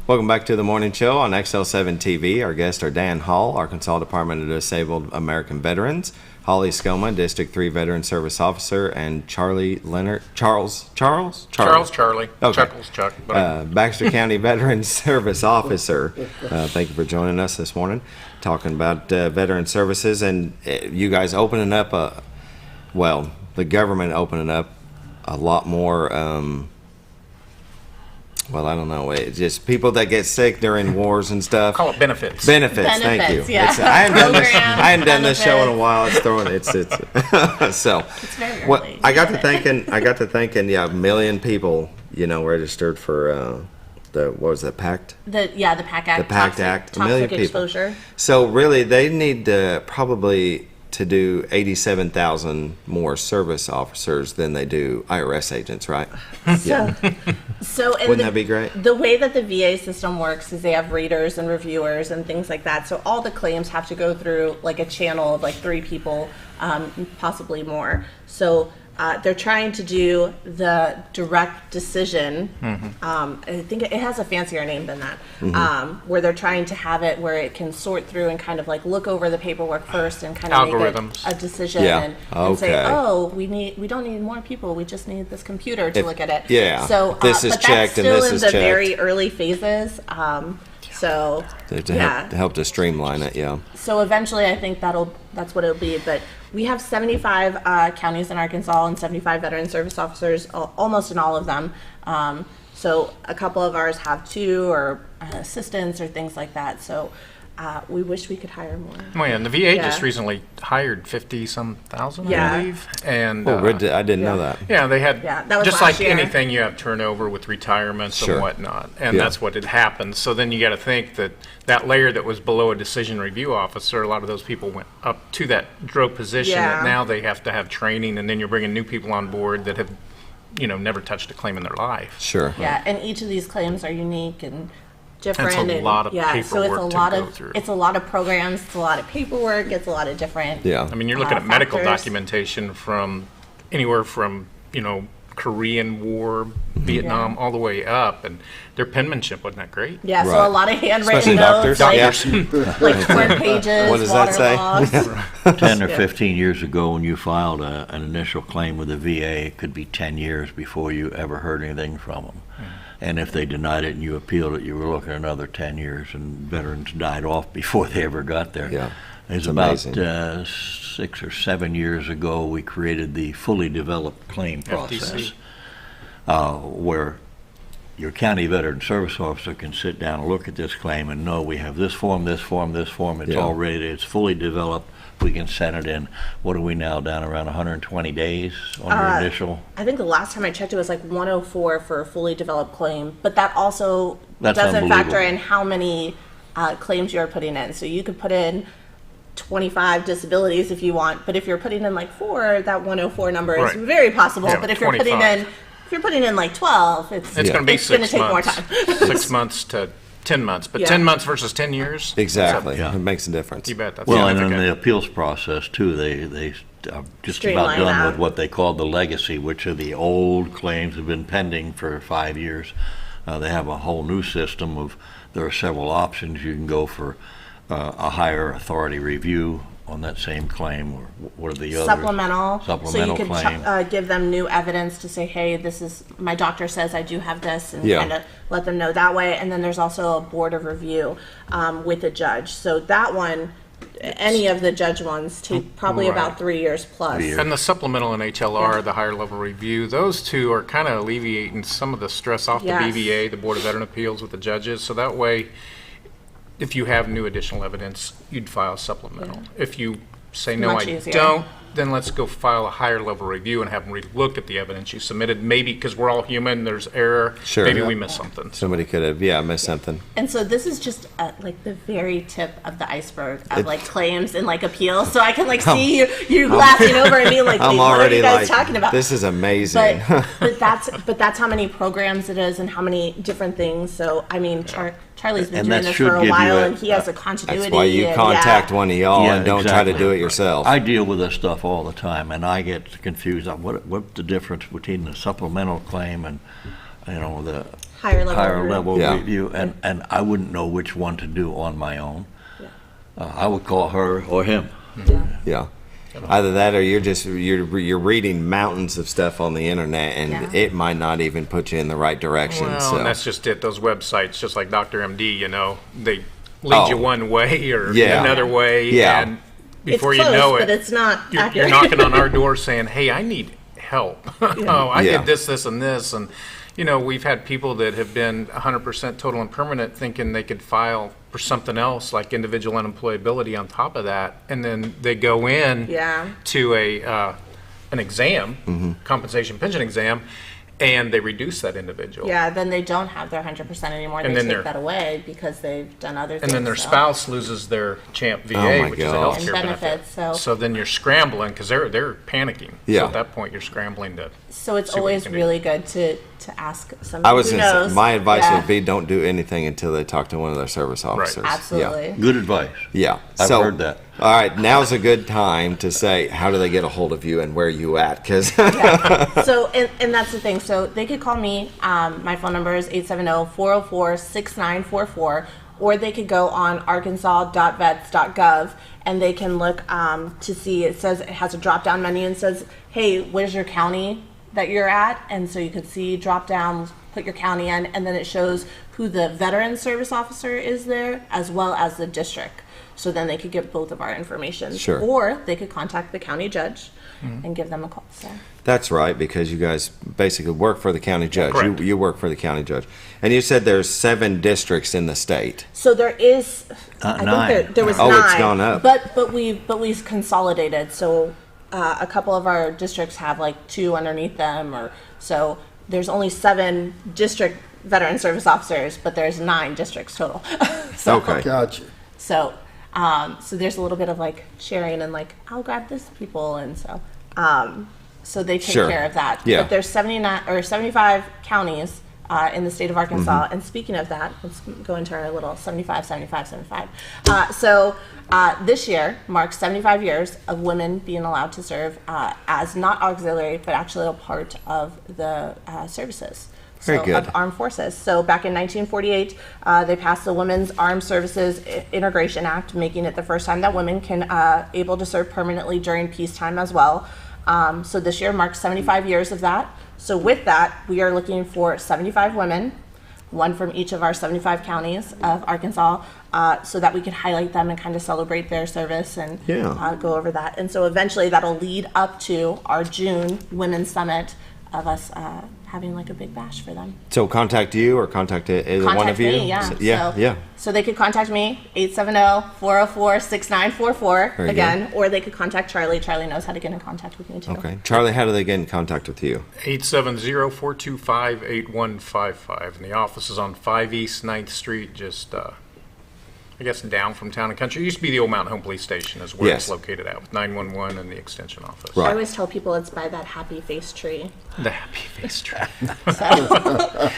Welcome back to the morning show on XL7-TV. Our guests are Dan Hall, Arkansas Department of Disabled American Veterans, Hollie Scoma, District 3 Veteran Service Officer, and Leonard, Charles Charlie. Okay. Chuckles Chuck. Baxter County Veteran Service Officer. Thank you for joining us this morning, talking about veteran services and you guys opening up the government opening up a lot more. Well, I don't know. It's just people that get sick during wars and stuff. Call it benefits. Benefits. Thank you. Yeah. I hadn't done this show in a while. It's so. It's very early. Well, I got to thinking. Yeah, 1 million people, registered for what was that, PACT? The PACT Act. The PACT Act. 1 million people. Exposure. So really, they need probably to do 87,000 more service officers than they do IRS agents, right? So wouldn't that be great? The way that the VA system works is they have readers and reviewers and things like that. So all the claims have to go through like a channel of like 3 people, possibly more. So they're trying to do the direct decision. I think it has a fancier name than that, where they're trying to have it where it can sort through and kind of like look over the paperwork first and kind of make a decision and say, oh, we don't need more people. We just need this computer to look at it. Yeah. So this is checked and this is checked. Still in the very early phases. So to help to streamline it, yeah. So eventually, I think that's what it'll be. But we have 75 counties in Arkansas and 75 veteran service officers, almost in all of them. So a couple of ours have 2 or assistants or things like that. So we wish we could hire more. Well, yeah, and the VA just recently hired 50-some thousand, I believe. And I didn't know that. Yeah, they had that was just last like year. anything, you have turnover with retirements and whatnot, and that's what had happened. So then you got to think that layer that was below a decision review officer, a lot of those people went up to that drove position. That now they have to have training, and then you're bringing new people on board that have, never touched a claim in their life. Sure. Yeah, and each of these claims are unique and different. It's a lot of paperwork so it's a lot to go of through. It's a lot of programs. It's a lot of paperwork. It's a lot of different. Yeah. I mean, you're looking at medical factors. documentation from anywhere from Korean War, Vietnam, all the way up, and their penmanship wasn't that great. Yeah, so a lot of handwritten notes, like 4 pages. What does that say? Logs. 10 or 15 years ago, when you filed an initial claim with the VA, it could be 10 years before you ever heard anything from them. And if they denied it and you appealed it, you were looking at another 10 years, and veterans died off before they ever got there. Yeah. It was about 6 or 7 years ago, we created the fully developed claim process, where your county veteran service officer can sit down and look at this claim and know we have this form, this form, this form. It's all ready. It's fully developed. We can send it in. What are we now, down around 120 days on your initial? I think the last time I checked it was like 104 for a fully developed claim, but that also That's doesn't factor unbelievable. in how many claims you're putting in. So you could put in 25 disabilities if you want, but if you're putting in like 4, that 104 number is very possible. Yeah, but if you're putting in like 12, it's going to be 6 take more months. time. 6 months to 10 months, but 10 months versus 10 years. Exactly. Yeah. It makes a difference. You bet. That's Well, and in significant. the appeals process, too, they are just Streamline about done that. with what they call the legacy, which are the old claims that have been pending for 5 years. They have a whole new system of, there are several options. You can go for a higher authority review on that same claim, or what are the others? Supplemental so you could claim. give them new evidence to say, hey, this is, my doctor says I do have this, and Yeah. kind of let them know that way. And then there's also a board of review with a judge. So that one, any of the judge ones take probably about 3 years plus. And the supplemental and HLR, the higher level review, those two are kind of alleviating some of the stress off Yes. the BVA, the Board of Veteran Appeals, with the judges. So that way, if you have new additional evidence, you'd file a supplemental. If you say, no, Much I easier. don't, then let's go file a higher level review and have them re-look at the evidence you submitted. Maybe, because we're all human, there's error. Sure. Maybe we missed something. Somebody could have, missed something. And so this is just like the very tip of the iceberg of like claims and like appeals. So I can like see you laughing over and being like, I'm what are already you guys like, talking about? this is amazing. But that's how many programs it is and how many different things. So I mean, Charlie's been And doing that this should for a give you while, a- and he has a continuity. That's why you and, contact one of y'all and don't try to exactly. do it yourself. I deal with this stuff all the time, and I get confused on what's the difference between the supplemental claim and, the Higher level Yeah. review, and I wouldn't know which one to do on my own. I would call her or him. Yeah. Either that or you're reading mountains of stuff on the internet, and it might not even put you in the right direction. Well, so and that's just it. Those websites, just like Dr. MD, they lead you one way or another way. Yeah. And before it's you close, know it, but it's not you're accurate. knocking on our door saying, hey, I need help. I Yeah. did this, and this. And, we've had people that have been 100% total and permanent thinking they could file for something else, like individual unemployability on top of that. And then they go in to an exam, compensation pension exam, and they reduce that individual. Yeah, then they don't have their 100% anymore. And They then take that away because they've done other things. And then their so. spouse loses their CHAMP VA, my which is a gosh. healthcare And benefit. benefits, so- then you're scrambling because they're panicking. Yeah. So at that point, you're scrambling to. So it's see what you always can do. really good to ask somebody I was who going to knows. say, my advice Yeah. would be don't do anything until they talk to one of their service officers. Absolutely. Good advice. Yeah. I've So, heard that. All right, now's a good time to say, how do they get a hold of you and where you at? Because So, and that's the thing. So they could call me. My phone number is 870-404-6944, or they could go on arkansas.vets.gov and they can look to see. It says it has a drop-down menu and says, "Hey, where's your county that you're at?" And so you could see drop down, put your county in, and then it shows who the veteran service officer is there, as well as the district. So then they could get both of our information. Sure. Or they could contact the county judge and give them a call. So. that's right, because you guys basically work for the county judge. Correct. You work for the county judge. And you said there's 7 districts in the state. So there is, I nine. think there was Oh, 9. it's gone up. But we've consolidated. So a couple of our districts have like 2 underneath them, or so there's only 7 district veteran service officers, but there's 9 districts total. So, Okay. Gotcha. So so there's a little bit of like sharing and like I'll grab this people, and so they take Sure. care of that. Yeah. But there's 79 or 75 counties in the state of Arkansas. And speaking of that, let's go into our little 75. So this year marks 75 years of women being allowed to serve as not auxiliary, but actually a part of the services. Very good. Of armed forces. So back in 1948, they passed the Women's Armed Services Integration Act, making it the first time that women can able to serve permanently during peacetime as well. So this year marks 75 years of that. So with that, we are looking for 75 women, one from each of our 75 counties of Arkansas, so that we can highlight them and kind of celebrate their service and go over that. And so eventually that'll lead up to our June Women's Summit of us having like a big bash for them. So contact you or contact either one of you? Me, yeah. So, So they could contact me, 870-404-6944 Very again, or they could contact Charlie. Charlie knows how to get in contact with me too. Okay. Charlie, how do they get in contact with you? 870-425-8155. And the office is on 5 East 9th Street, just I guess down from Town and Country. It used to be the old Mountain Home Police Station is where it's located at, with 911 and the extension office. I always tell people it's by that happy face tree. The happy face tree. But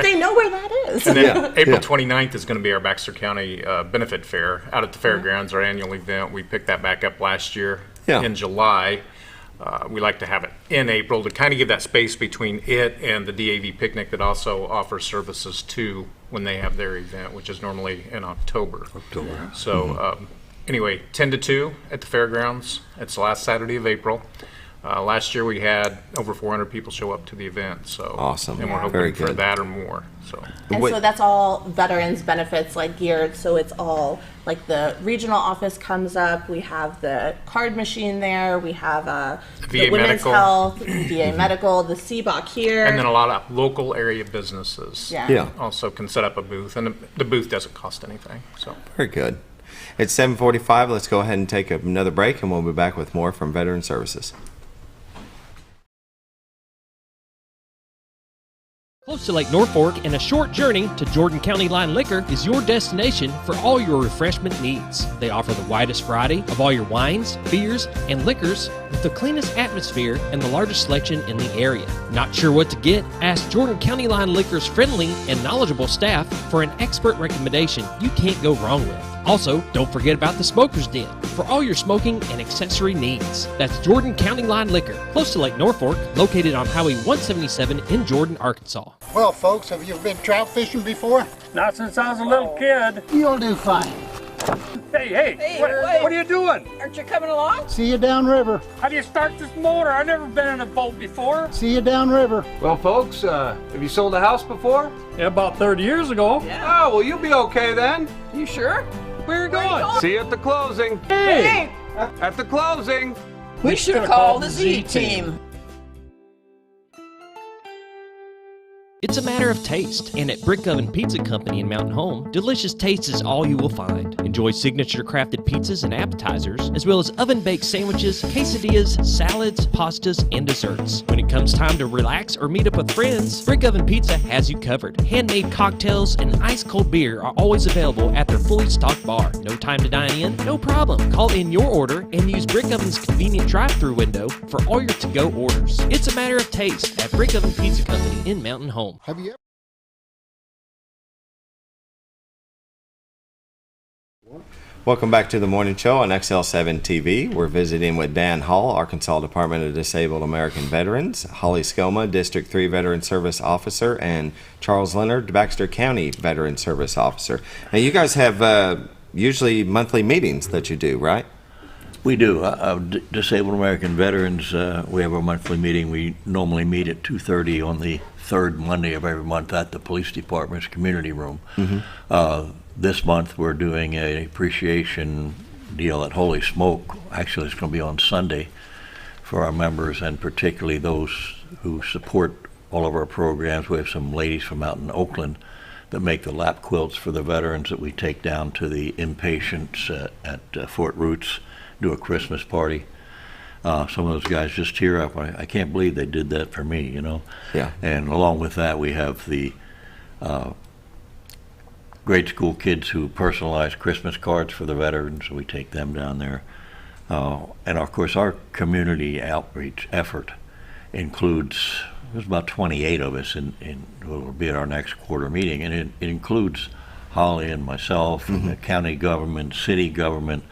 they know where that is. And then April 29th is going to be our Baxter County Benefit Fair out at the fairgrounds, our annual event. We picked that back up last year in July. We like to have it in April to kind of give that space between it and the DAV picnic that also offers services too when they have their event, which is normally in October. So anyway, 10 to 2 at the fairgrounds. It's the last Saturday of April. Last year we had over 400 people show up to the event. So awesome. And we're hoping for that or more. So. And so that's all veterans benefits like geared. So it's all like the regional office comes up. We have the card machine there. We have the women's medical. health, VA medical, the CBOC here. And then a lot of local area businesses Yeah. also can set up a booth. And the booth doesn't cost anything. So Very good. It's 7:45. Let's go ahead and take another break, and we'll be back with more from Veteran Services. Close to Lake Norfolk and a short journey to Jordan County Line Liquor is your destination for all your refreshment needs. They offer the widest variety of all your wines, beers, and liquors with the cleanest atmosphere and the largest selection in the area. Not sure what to get? Ask Jordan County Line Liquor's friendly and knowledgeable staff for an expert recommendation you can't go wrong with. Also, don't forget about the Smoker's Den for all your smoking and accessory needs. That's Jordan County Line Liquor, close to Lake Norfolk, located on Highway 177 in Jordan, Arkansas. Well, folks, have you been trout fishing before? Not since I was a little kid. You'll do fine. Hey, what are you doing? Aren't you coming along? See you downriver. How do you start this motor? I've never been in a boat before. See you downriver. Well, folks, have you sold a house before? Yeah, about 30 years ago. Yeah. Oh, well, you'll be okay then. You sure? Where are you going? See you at the closing. Hey! At the closing. We should have called the Z team. It's a matter of taste, and at Brick Oven Pizza Company in Mountain Home, delicious taste is all you will find. Enjoy signature crafted pizzas and appetizers, as well as oven-baked sandwiches, quesadillas, salads, pastas, and desserts. When it comes time to relax or meet up with friends, Brick Oven Pizza has you covered. Handmade cocktails and ice-cold beer are always available at their fully stocked bar. No time to dine in? No problem. Call in your order and use Brick Oven's convenient drive-thru window for all your to-go orders. It's a matter of taste at Brick Oven Pizza Company in Mountain Home. Have you ever? Welcome back to the morning show on XL7-TV. We're visiting with Dan Hall, Arkansas Department of Disabled American Veterans, Hollie Scoma, District 3 Veteran Service Officer, and Charles Leonard, Baxter County Veteran Service Officer. Now, you guys have usually monthly meetings that you do, right? We do. Disabled American Veterans, we have our monthly meeting. We normally meet at 2:30 on the third Monday of every month at the police department's community room. This month we're doing an appreciation deal at Holy Smoke. Actually, it's going to be on Sunday for our members, and particularly those who support all of our programs. We have some ladies from out in Oakland that make the lap quilts for the veterans that we take down to the inpatients at Fort Roots, do a Christmas party. Some of those guys just tear up. I can't believe they did that for me, you know. Yeah. And along with that, we have the grade school kids who personalize Christmas cards for the veterans. We take them down there. And of course, our community outreach effort includes, there's about 28 of us in will be at our next quarter meeting, and it includes Hollie and myself, and the county government, city government,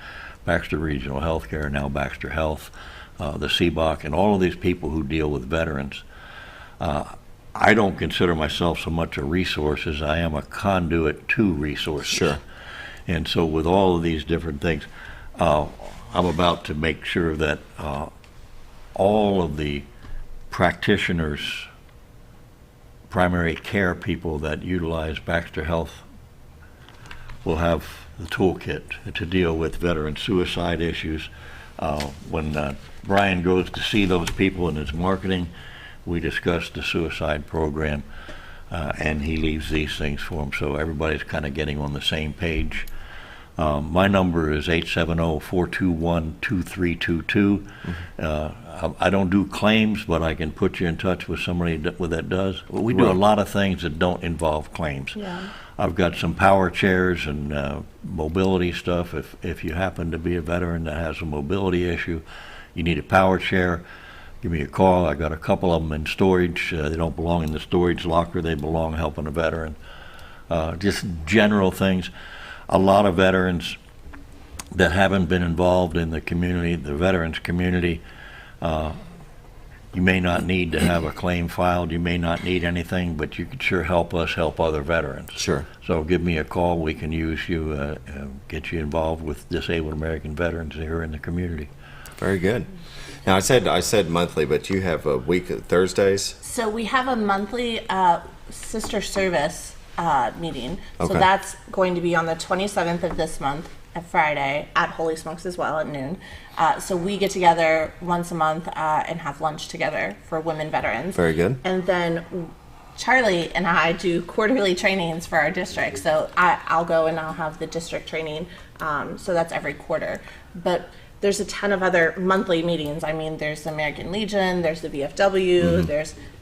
Baxter Regional Healthcare, now Baxter Health, the CBOC, and all of these people who deal with veterans. I don't consider myself so much a resource as I am a conduit to resources. Sure. And so with all of these different things, I'm about to make sure that all of the practitioners, primary care people that utilize Baxter Health will have the toolkit to deal with veteran suicide issues. When Brian goes to see those people in his marketing, we discuss the suicide program, and he leaves these things for them, so everybody's kind of getting on the same page. My number is 870-421-2322. I don't do claims, but I can put you in touch with somebody that does. We do a lot of things that don't involve claims. Yeah. I've got some power chairs and mobility stuff. If you happen to be a veteran that has a mobility issue, you need a power chair, give me a call. I got a couple of them in storage. They don't belong in the storage locker. They belong helping a veteran. Just general things. A lot of veterans that haven't been involved in the community, the veterans community, You may not need to have a claim filed, you may not need anything, but you could sure help us help other veterans. Sure. So give me a call. We can use you, get you involved with disabled American veterans here in the community. Very good. Now, I said monthly, but you have a week of Thursdays? So we have a monthly sister service meeting. Okay. So that's going to be on the 27th of this month, at Friday, at Holy Smokes as well at noon. So we get together once a month and have lunch together for women veterans. Very good. And then Charlie and I do quarterly trainings for our district. So I'll go and I'll have the district training. So that's every quarter. But there's a ton of other monthly meetings. I mean, there's the American Legion, there's the VFW,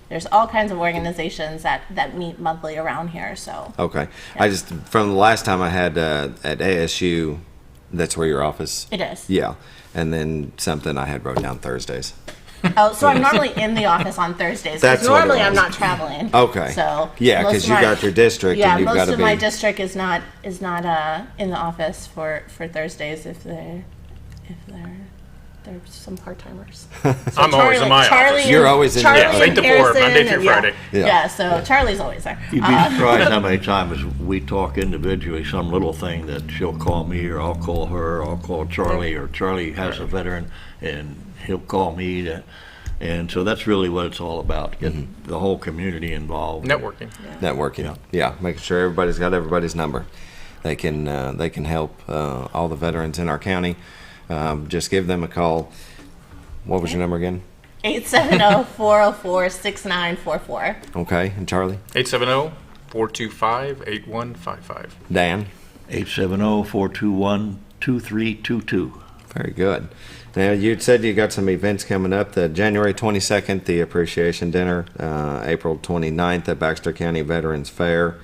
there's all kinds of organizations that meet monthly around here. So Okay. I just, from the last time I had at ASU, that's where your office? It is. Yeah. And then something I had wrote down Thursdays. Oh, so I'm normally in the office on Thursdays. That's Because what it normally I'm was. not traveling. Okay. So Yeah, most 'cause of you my- got your district Yeah, and you've most gotta of my be- district is not in the office for Thursdays if there's some part timers. I'm always in my office. You're always in Charlie the office. Yeah, 8 to 4, Harrison Monday through and- Friday. Yeah. So Charlie's always there. You'd be surprised how many times we talk individually, some little thing that she'll call me, or I'll call her, or I'll call Charlie, or Charlie has a veteran and he'll call me. And so that's really what it's all about, getting the whole community involved. Networking. Networking. Yeah, making sure everybody's got everybody's number. They can help all the veterans in our county. Just give them a call. What was your number again? 870-404-6944. Okay, and Charlie? 870-425-8155. Dan? 870-421-2322. Very good. Now, you said you got some events coming up. The January 22nd, the Appreciation Dinner, April 29th at Baxter County Veterans Fair,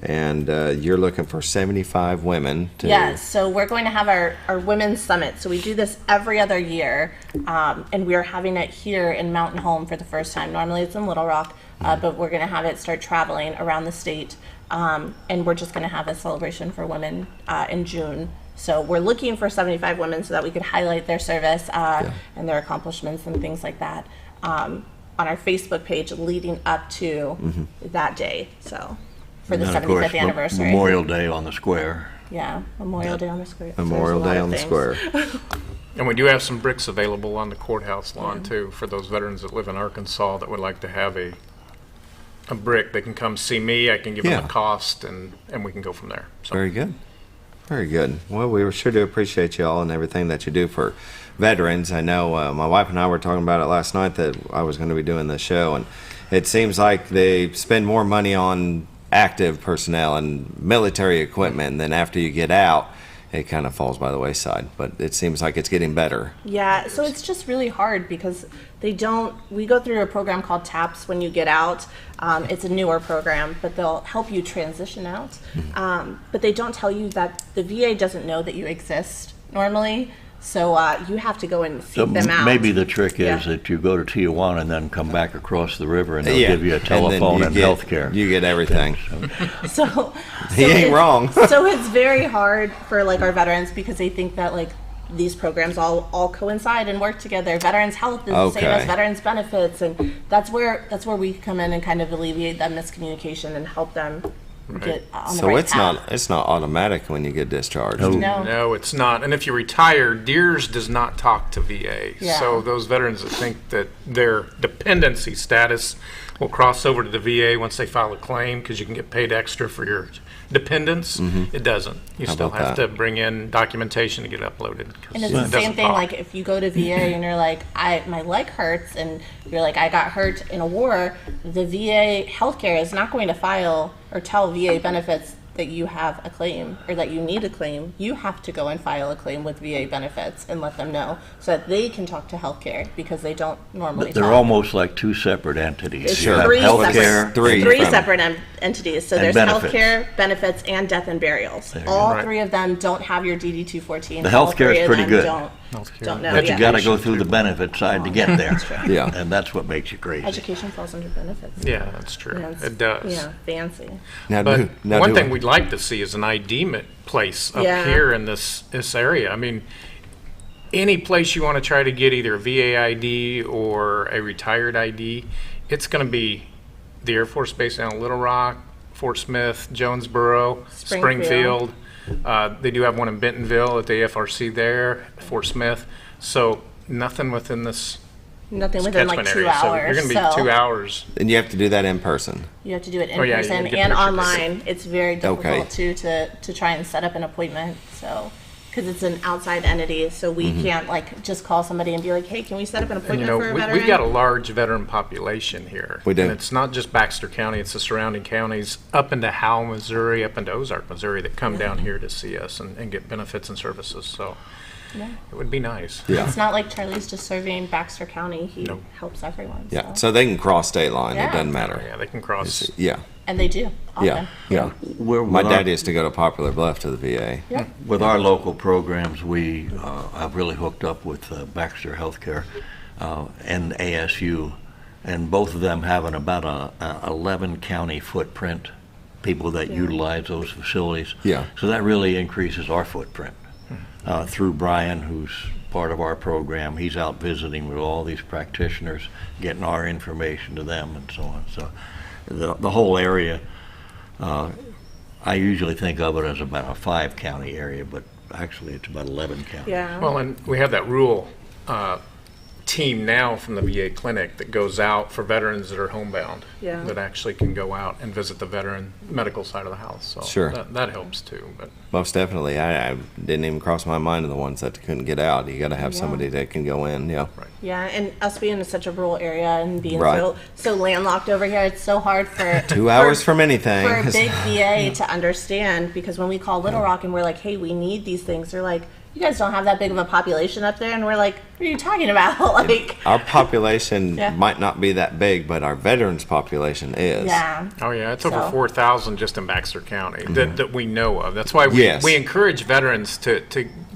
and you're looking for 75 women to... Yes, so we're going to have our Women's Summit. So we do this every other year, and we're having it here in Mountain Home for the first time. Normally it's in Little Rock, but we're going to have it start traveling around the state, and we're just going to have a celebration for women in June. So we're looking for 75 women so that we could highlight their service and their accomplishments and things like that on our Facebook page leading up to that day. So for the And then, of course, 75th anniversary. Memorial Day on the square. Yeah, Memorial Day on the square. Memorial Day on the square. And we do have some bricks available on the courthouse lawn too for those veterans that live in Arkansas that would like to have a brick. They can come see me. I can give them a cost, and we can go from there. So. Very good. Very good. Well, we sure do appreciate you all and everything that you do for veterans. I know my wife and I were talking about it last night that I was going to be doing this show, and it seems like they spend more money on active personnel and military equipment, and then after you get out, it kind of falls by the wayside. But it seems like it's getting better. Yeah, so it's just really hard because we go through a program called TAPS when you get out. It's a newer program, but they'll help you transition out. But they don't tell you that the VA doesn't know that you exist normally. So you have to go and seek them out. Maybe the trick is that you go to Tijuana and then come back across the river and they'll give you a telephone and health care. You get everything. So he ain't wrong. So it's very hard for like our veterans because they think that like these programs all coincide and work together. Veterans Health is the same as Veterans Benefits, and that's where we come in and kind of alleviate that miscommunication and help them get on the right path. It's not automatic when you get discharged. No, it's not. And if you retire, DEERS does not talk to VA. Yeah. So those veterans that think that their dependency status will cross over to the VA once they file a claim because you can get paid extra for your dependents, it doesn't. You How still about have to bring in documentation to get uploaded. And it's the same thing, like if you go to VA and you're like, my leg hurts, and you're like, I got hurt in a war, the VA healthcare is not going to file or tell VA benefits that you have a claim or that you need a claim. You have to go and file a claim with VA benefits and let them know so that they can talk to healthcare because they don't normally They're talk. almost like two separate entities. It's You have three healthcare, three separate entities. So and there's benefits. healthcare, benefits, and death and burials. There you All go. three of them don't have your DD-214. The All healthcare three is of pretty them good. Don't know. But you yeah. got to go through the benefit side to get there. That's true. Yeah. And that's what makes you crazy. Education falls under benefits. Yeah, that's true. Yeah, it's- It does. Yeah, fancy. But one thing we'd like to see is an ID place up Yeah. here in this area. I mean, any place you want to try to get either a VA ID or a retired ID, it's going to be the Air Force Base down in Little Rock, Fort Smith, Jonesboro, Springfield. They do have one in Bentonville at the AFRC there, Fort Smith. So nothing within this Nothing within like 2 area. hours. So you're going to be 2 hours. And you have to do that in person. You have to do it in Oh, yeah, you person get and pictures. online. It's very difficult Okay. to try and set up an appointment. So, because it's an outside entity, so we can't like just call somebody and be like, "Hey, can we set up an And, appointment you know, for a veteran?" we've got a large veteran population here. We do. And it's not just Baxter County, it's the surrounding counties up into Howell, Missouri, up into Ozark, Missouri that come down here to see us and get benefits and services. So Yeah. it would be nice. Yeah. It's not like Charlie's just serving Baxter County. He Nope. helps everyone. Yeah. So. So they can cross state line. It Yeah. doesn't matter. Yeah, they can cross. Yeah. And they do. Often. Yeah. Yeah. My dad used to go to Poplar Bluff to the VA. Yeah. With our local programs, we have really hooked up with Baxter Healthcare and ASU, and both of them having about a 11 county footprint, people that utilize those facilities. Yeah. So that really increases our footprint. Through Brian, who's part of our program, he's out visiting with all these practitioners, getting our information to them and so on. So the whole area, I usually think of it as about a 5 county area, but actually it's about 11 counties. Yeah. Well, and we have that rural team now from the VA clinic that goes out for veterans that are homebound. Yeah. That actually can go out and visit the veteran medical side of the house. So Sure. that helps too. But Most definitely. I didn't even cross my mind of the ones that couldn't get out. You got to have somebody that can go in. Yeah. Yeah, and us being in such a rural area and being Right. so landlocked over here, it's so hard for 2 hours from anything. for a big VA to understand, because when we call Little Rock and we're like, "Hey, we need these things," they're like, "You guys don't have that big of a population up there," and we're like, "What are you talking about?" Like, Our population Yeah. might not be that big, but our veterans population is. yeah, oh yeah, it's over So- 4,000 just in Baxter County that we know of. That's why we, Yes. we encourage veterans to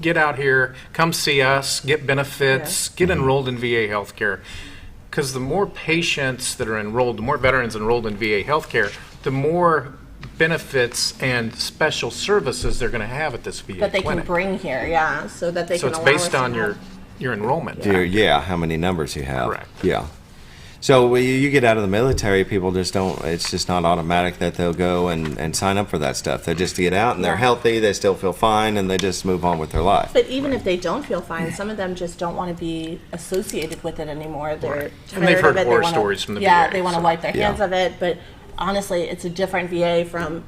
get out here, come see us, get benefits, get enrolled in VA healthcare. Because the more patients that are enrolled, the more veterans enrolled in VA healthcare, the more benefits and special services they're going to have at this VA that they clinic. can bring here, yeah, so that they So can. it's allow based us on to your have- your enrollment. Yeah, how many numbers you have. Correct. Yeah. So when you get out of the military, people just don't, it's just not automatic that they'll go and sign up for that stuff. They just get out and they're Yeah. healthy, they still feel fine, and they just move on with their life. But even if they don't feel fine, some of them just don't want to be associated with it anymore. They're Right. tired And they've heard of it. horror They wanna, stories from the yeah, VA, they want to so- wipe their hands Yeah. of it. But honestly, it's a different VA from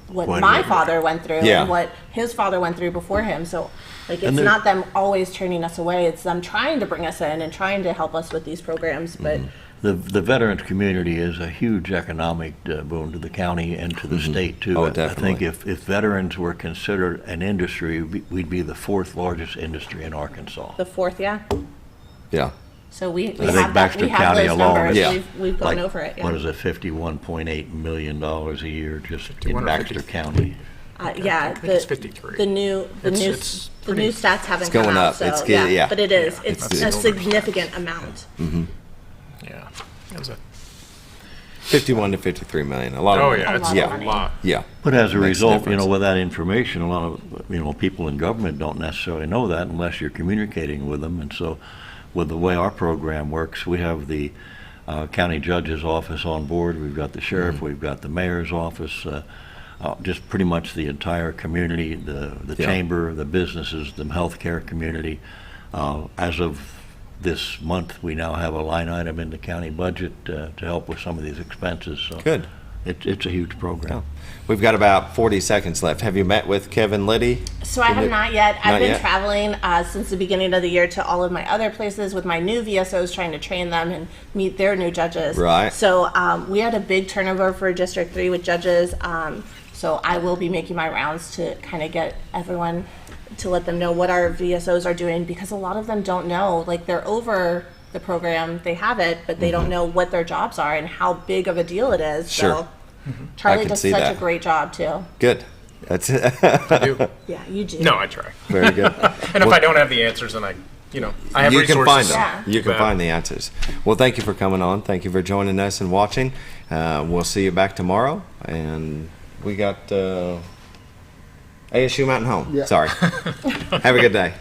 what Quite a my bit. father went through Yeah. and what his father went through before him. So, like, it's And there- not them always turning us away. It's them trying to bring us in and trying to help us with these programs. But The veterans community is a huge economic boon to the county and to the state too. Oh, I think definitely. if veterans were considered an industry, we'd be the 4th largest industry in Arkansas. the fourth, yeah. Yeah. So we I have think that. Baxter We have County those alone numbers. is Yeah. We've gone like, over it. Yeah. what is it, $51.8 million a year just 51 in or Baxter 50. County. Yeah, I think it's 53. the new It's pretty- stats haven't It's going come out, up. so It's good, yeah. but it is. Yeah, it's it's a over. significant amount. Yeah. That was a- 51 to 53 million. A lot of Oh money. yeah, it's lot of a money. lot. Yeah. But as a Makes a result, difference. with that information, a lot of, people in government don't necessarily know that unless you're communicating with them. And so with the way our program works, we have the county judge's office on board. We've got the sheriff. We've got the mayor's office. Just pretty much the entire community, the Yeah. chamber, the businesses, the healthcare community. As of this month, we now have a line item in the county budget to help with some of these expenses. So Good. It's a huge program. We've got about 40 seconds left. Have you met with Kevin Liddy? So I have not yet. I've Not been yet? traveling since the beginning of the year to all of my other places with my new VSOs, trying to train them and meet their new judges. Right. So we had a big turnover for District 3 with judges. So I will be making my rounds to kind of get everyone to let them know what our VSOs are doing, because a lot of them don't know. Like, they're over the program, they have it, but they don't know what their jobs are and how big of a deal it is. Sure. So Charlie can does see such that. a great job too. Good. That's it. I do. Yeah, you do. No, I try. Very good. And if I don't have the answers, then I have you resources. can find them. Yeah. You can But- find the answers. Well, thank you for coming on. Thank you for joining us and watching. We'll see you back tomorrow. And we got ASU Mountain Home. Yeah. Sorry. Have a good day.